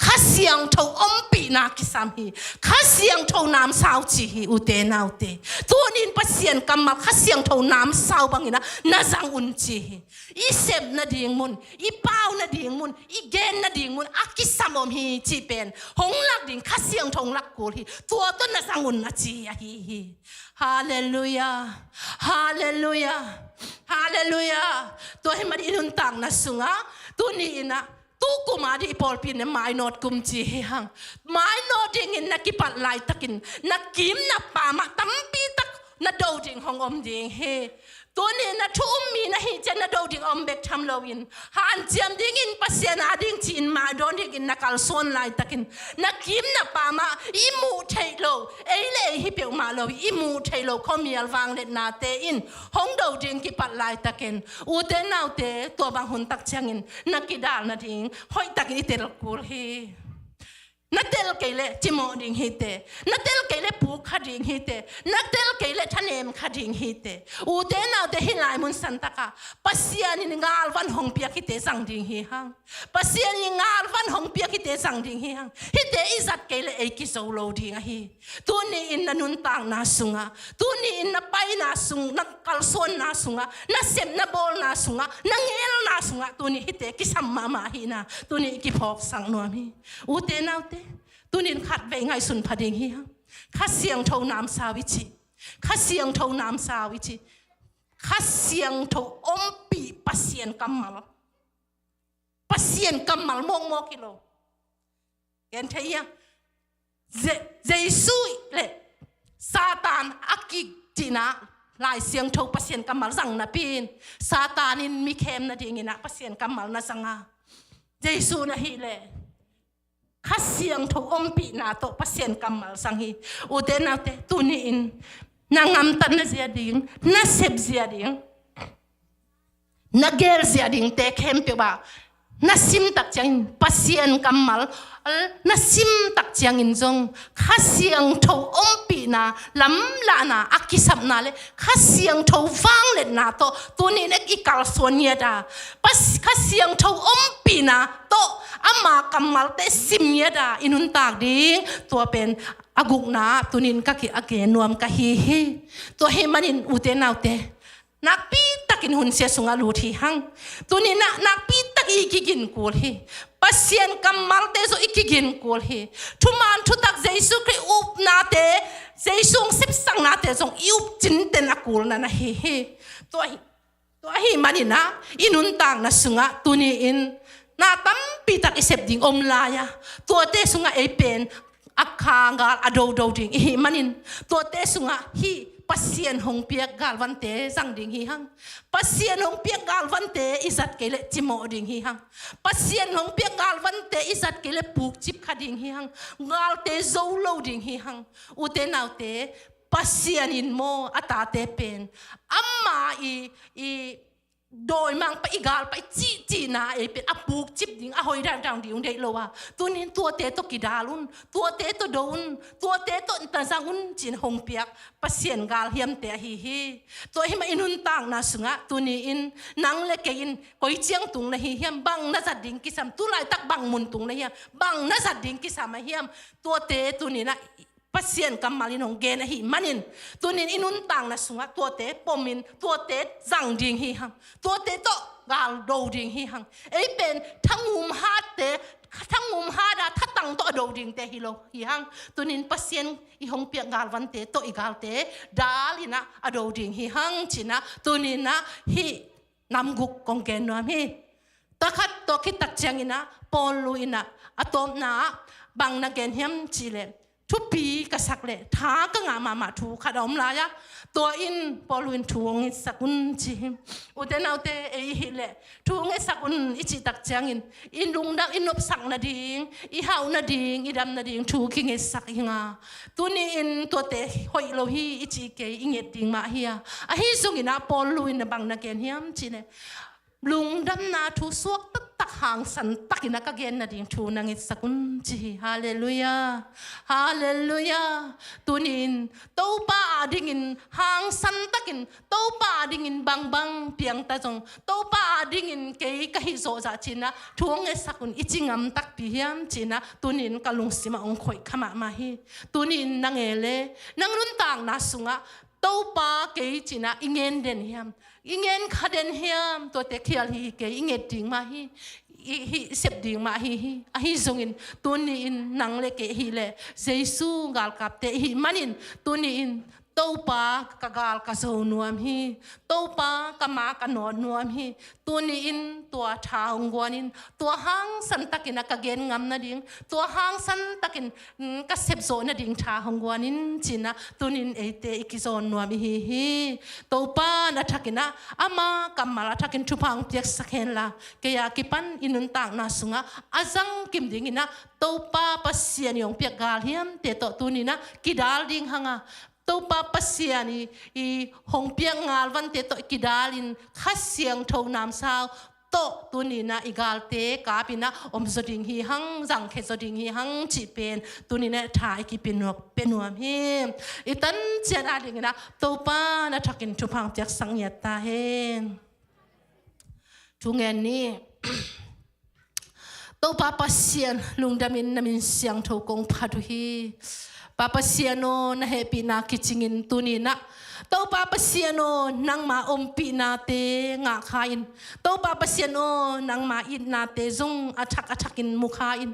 ข้าเสียงโทอมปีนากิสามฮีข้าเสียงโทน้ำสาวจีฮีอุเตนเอาเตตัวนี้ปัสเซียนกำมัลข้าเสียงโทน้ำสาวบางอย่างน่าจังอุนจีฮีอีเซมนาดิ่งมุนอีเป้านาดิ่งมุนอีเกนนาดิ่งมุนอากิสามอมฮีจีเป็นหงลักดิ่งข้าเสียงทงลักกูฮีตัวต้นน่าจังอุนนาจีฮีฮาเลลูยาฮาเลลูยาฮาเลลูยาตัวให้มันอินุนตังนะสุงะตัวนี้นะตัว tu kuma di pol pin ne mai not kum chi hang mai no ding in na ki pat lai takin na kim na pa ma tampi tak na do ding hong om ding heตัวนี้นะทุ่มมีนะฮิเจนนะดูดิ่งอมเบกทำโลวินหันเจียมดิ่งอินปัสยานาดิ่งจีนมาโดนดิ่งอินนักการส่วนลายตะกินนักกิมนักป่ามาอิมูเทโลเอเล่ฮิเปียวมาโลอิมูเทโลเขามีอัลฟังเล็ดนาเตอินห้องดูดิ่งกิปัดลายตะกินอูเตนเอาเตตัวบางหุ่นตักเชียงอินนักกิดาลนะดิ่งห้อยตะกินอิเตลกูลฮีนักเตลเกลเลจิโมดิ่งฮิเตนักเตลเกลเลปูขดิ่งฮิเตนักเตลเกลเลทะเนมขดิ่งฮิเตอูเดนเอาเตหิลายมุนสันตะกะปัสยานิงาลวันหงเปียกิเตสังดิ่งฮิฮังปัสยานิงาลวันหงเปียกิเตสังดิ่งฮิฮังฮิเตอิสัตเกลเลเอกิโซโลดิ่งฮิตัวนี้อินนันุนตังนาสุงะตัวนี้อินนับไปนาสุงนักกัลส่วนนาสุงะนักเซมนับอลนาสุงะนักเงลนาสุงะตัวนี้ฮิเตกิสัมมามาฮินาตัวนี้กิพอกสังนวมฮิอูเดนเอาเตตัวนี้ขัดไปไงสุนพดิงเฮียข้าเสียงเท่าน้ำสาวิจิข้าเสียงเท่าน้ำสาวิจิข้าเสียงเท่าอมปีปัสเซียนกำมัลปัสเซียนกำมัลมองกิโลเห็นเทียเจสุยเล่ซาตานอักกิจีนะลายเสียงเท่าปัสเซียนกำมัลสั่งนะปีนซาตานินมีเข้มนะดิ่งนะปัสเซียนกำมัลนะสังอาเจสุนะฮิเล่ข้าเสียงถูกอมปีนาโตปัสเซียนกำมัลสังฮีอุเดนเอาเตตุนีอินนางามตันเสียดิ่งน่าเสพเสียดิ่งน่าเกลเสียดิ่งเตะเข้มเปียบ่าน่าซิมตักจังปัสเซียนกำมัลน่าซิมตักจังอินจงข้าเสียงถูกอมปีนาลำลานาอักกิสับนาเลข้าเสียงถูกฟังเล็ดนาโตตัวนี้นักอีกาลส่วนเนียดาปัสข้าเสียงถูกอมปีนาโตอามากำมัลเตซิมเนียดาอินุนตากดิ่งตัวเป็นอากุกนาตัวนี้ก็คืออาเกนวมกะฮีฮีตัวเฮมันอินอุเตนเอาเตนักปีตักินหุ่นเสียสุงาลูที่หังตัวนี้นักปีตักอีกกินกูลฮีปัสเซียนกำมัลเตโซอีกกินกูลฮีทุมันทุตักเจสุคริอุบนาเตเจสุงสิบสังนาเตจงอิอุบจินเตนักกูลนะฮีฮีตัวฮีมันอินนะอินุนตังนะสุงาตัวนี้อินนาตั้มปีตักอิเสพดิ่งอมลายะตัวเตสุงาเอเป็นอักขางาลอโดดิ่งฮีมันอินตัวเตสุงาฮีปัสเซียนหงเปียกกาลวันเตสังดิ่งฮีฮังปัสเซียนหงเปียกกาลวันเตอิสัตเกเลจิโมดิ่งฮีฮังปัสเซียนหงเปียกกาลวันเตอิสัตเกเลปูกจิบขดิ่งฮีฮังกาลเตโซโลดิ่งฮีฮังอุเตนเอาเตปัสเซียนินโมอัตาเตเป็นอัมมาอีโดยมังไปอีกาลไปจีนาเอเป็นอปูกจิบดิ่งอหอยดังดิ่งเดโลวะตัวนี้ตัวเตตกิดาลุนตัวเตตโดนตัวเตตตะสังอุนจินหงเปียกปัสเซียนกาลเฮียมเตฮีตัวให้มาอินุนตังนาสุงะตัวนี้อินนังเล็กอินคอยเจียงตุงนะฮีเฮียมบังน่าจัดดิ่งกิสามตุลายตักบังมุนตุงนะเฮียบังน่าจัดดิ่งกิสามเฮียมตัวเตตัวนี้นะปัสเซียนกำมาลินของเกนฮีมันินตัวนี้อินุนตังนะสุงะตัวเตปอมินตัวเตจังดิ่งฮีฮังตัวเตโตกาลโดดิ่งฮีฮังไอเป็นทั้งมุมฮาเตทั้งมุมฮาดาทัดตังโตโดดิ่งเตฮิโลฮีฮังตัวนี้ปัสเซียนอีหงเปียกาลวันเตโตอีกาลเตดาลินะอโดดิ่งฮีฮังจินะตัวนี้นะฮีนำกุกของเกนนวมฮีตะขัดตัวคิดตักเชียงอินะปอลูอินะอะตอมนะบังนักเกนเฮียมจิเลทุกปีก็สักเลยท้าก็งามาถูขดมลายะตัวอินพอลุนทวงสักุนจิอุเทนเอาเตเอฮิเลทวงสักุนอิจิตักจังอินลุงดักอินนบสักนาดิงอิฮาวนาดิงอิดำนาดิงถูกิงสักหิงาตัวนี้อินตัวเตหอยโลฮีอิจิเกอิงเงดิงมาเฮียอะฮิซุงินะพอลุนบังนักเกนเฮียมจิเนลุงดำนาทูสวกตักหางสันตักอินักเกนนาดิ่งทูนังอิสักุนจีฮาเลลูยาฮาเลลูยาตุนินโตป้าดิ่งหางสันตักินโตป้าดิ่งบังเปียงตาจงโตป้าดิ่งเกยกะฮิโซจะจีนะทวงอิสักุนอิจิงามตักพิเฮียมจีนะตุนินกะลุงสิมาองคอยขมามาฮีตุนินนังเอเลนังรุนต่างนาสุงะโตป้าเกยจีนะอิงเงินเดนเฮียมอิงเงินขัดเดนเฮียมตัวเตะเขียลฮีเกยอิงเงินดิ่งมาฮีฮิเสพดิ่งมาฮีจงอินตัวนี้อินนังเล็กฮีเลเจสูกาลกับเตฮีมันอินตัวนี้อินโต tô pa kagal ka zo nuam hi tô pa kama ka no nuam hi tu ni in tua thang guanin tua hang san takin ka gen ngam na ding tua hang san takin ka sep zo na ding tha hang guanin china tunin ete ikizon nuam hi tô pa na thakina ama kamala thakin thupang piak sakhen la kaya kipan inun tang na sunga azang kim ding ina tô pa pasian yong piak gal hiam te to tunina kidal ding hanga tô pa pasiani i hong piang ngal van te to kidalin khasiang tho nam sao to tunina igalte kapina om zoding hi hang jang khe zoding hi hang chi pen tunina thai ki pinok penuam hi itan chen ading na tô pa na thakin thupang jak sangyat ta hen tungen ni tô pa pasian lungdamin namin siang tho kong phadu hi Papa siano na happy na kichingin tunina. Tau papa siano nang ma ompi nate nga kain. Tau papa siano nang ma it nate zong attakin mukhain.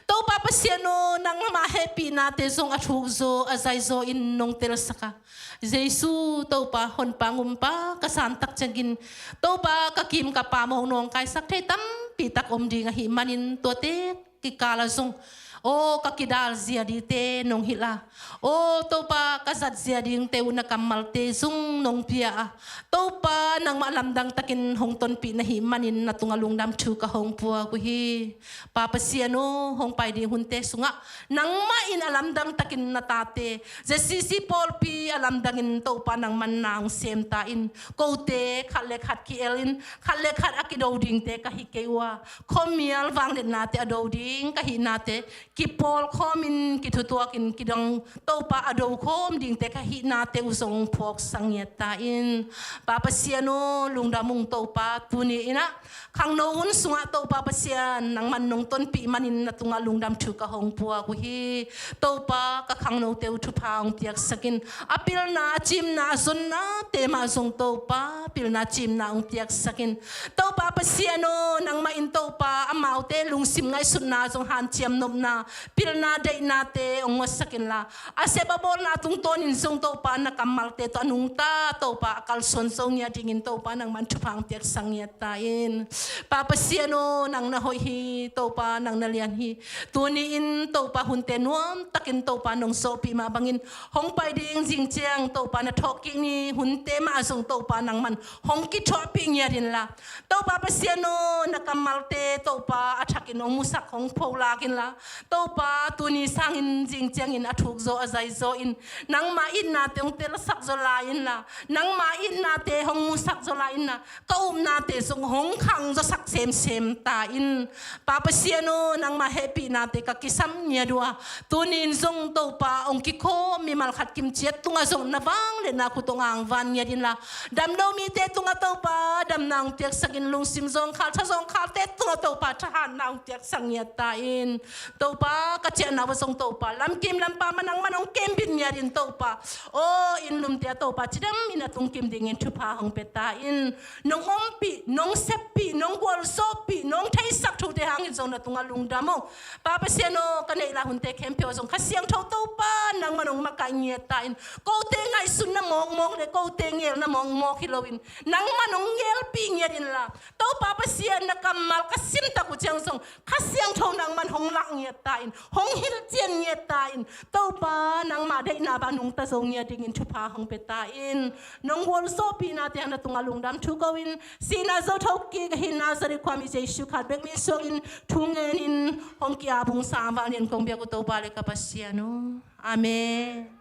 Tau papa siano nang ma happy nate zong athuzo azaizo in nong tersaka. Jesu tau pa hon pangumpa kasantak jangin. Tau pa kakim kapamong nong kai sak thai tam pitak om di nga himanin tote kikala zong. Oh kakidal zia di te nong hila. Oh topa kasat zia ding te una kamal te sung nong pia. Topa nang malamdang takin hong ton pi na himanin na tungalung dam chu ka hong pua ku hi. Papa siano hong pai di hunte sunga nang main alamdang takin na tate. Zesisi pol pi alamdangin topa nang manang sem ta in. Kote khalek hat ki elin khalek hat akidoding te kahikewa. Komial wang den nate adoding kahinate. Kipol komin kitutuakin kidang topa ado kom ding te kahina te usong pok sangyetain papa siano lungdamung topa tuni ina kang noun sunga topa pasian nang manong ton pi manin na tunga lungdam chuka hong pua ku hi topa ka kang no te uthupang tiak sakin apil na chim na zon na tema zong topa pil na chim na ung tiak sakin topa pasiano nang main topa amau te lungsim ngai sunna zong han chiam nom na pilna dai nate ong sakin la ase babol na tung tonin song to pa na kamal te to anung ta to pa kal son song ya dingin to pa nang man thupang tek sang ya tain papa siano nang na hoi hi to pa nang nalian hi tuni in to pa hunte nuam takin to pa nong so pi ma bangin hong pai ding jing chiang to pa na thoki ni hunte ma song to pa nang man hong ki thopi nya rin la to papa siano na kamal te to pa athakin ong musak hong phola kin la topa tuni sangin jing chiang in athuk zo azai zo in nang ma in na te ong tel sak zo la in la nang ma in na te hong mu sak zo la in na ka na te song hong khang zo sak sem ta in papa siano nang ma happy na te ka kisam nya dua tunin zong topa ong ki ko mi mal khat kim chiat tunga zong na wang le na ku tongang van nya din la dam no mi te tunga topa dam nang tek sakin lung sim zong khal tha zong khal te tunga topa tha han nang tek sang nya ta in topa kacia na wasong topa lam kim lam pa manang manong kem bin nyarin topa oh in lum te topa chidam ina tung kim dingin thupa hong peta in nong ompi nong seppi nong gol sopi nong thai sak thu te hangin zong na tunga lung damo papa siano kanai la hunte kempyo zong khasiang tho topa nang manong makanya ta in ko te ngai sun na mong le ko te ngel na mong hilowin nang manong ngel pi nyarin la topa pa sian na kamal kasim ta ku chang zong khasiang tho nang man hong lak tain hong hil chien nye tain topa nang ma dei na ba nung ta zong nya ding in thupa hong petain nong wol so pi na te na tunga lungdam thu gowin sina zo thoki ga hin na zari kwami jesu khat bek mi so in thungen in hong kia bung sa ba len kong bia ko topa le ka pasiano amen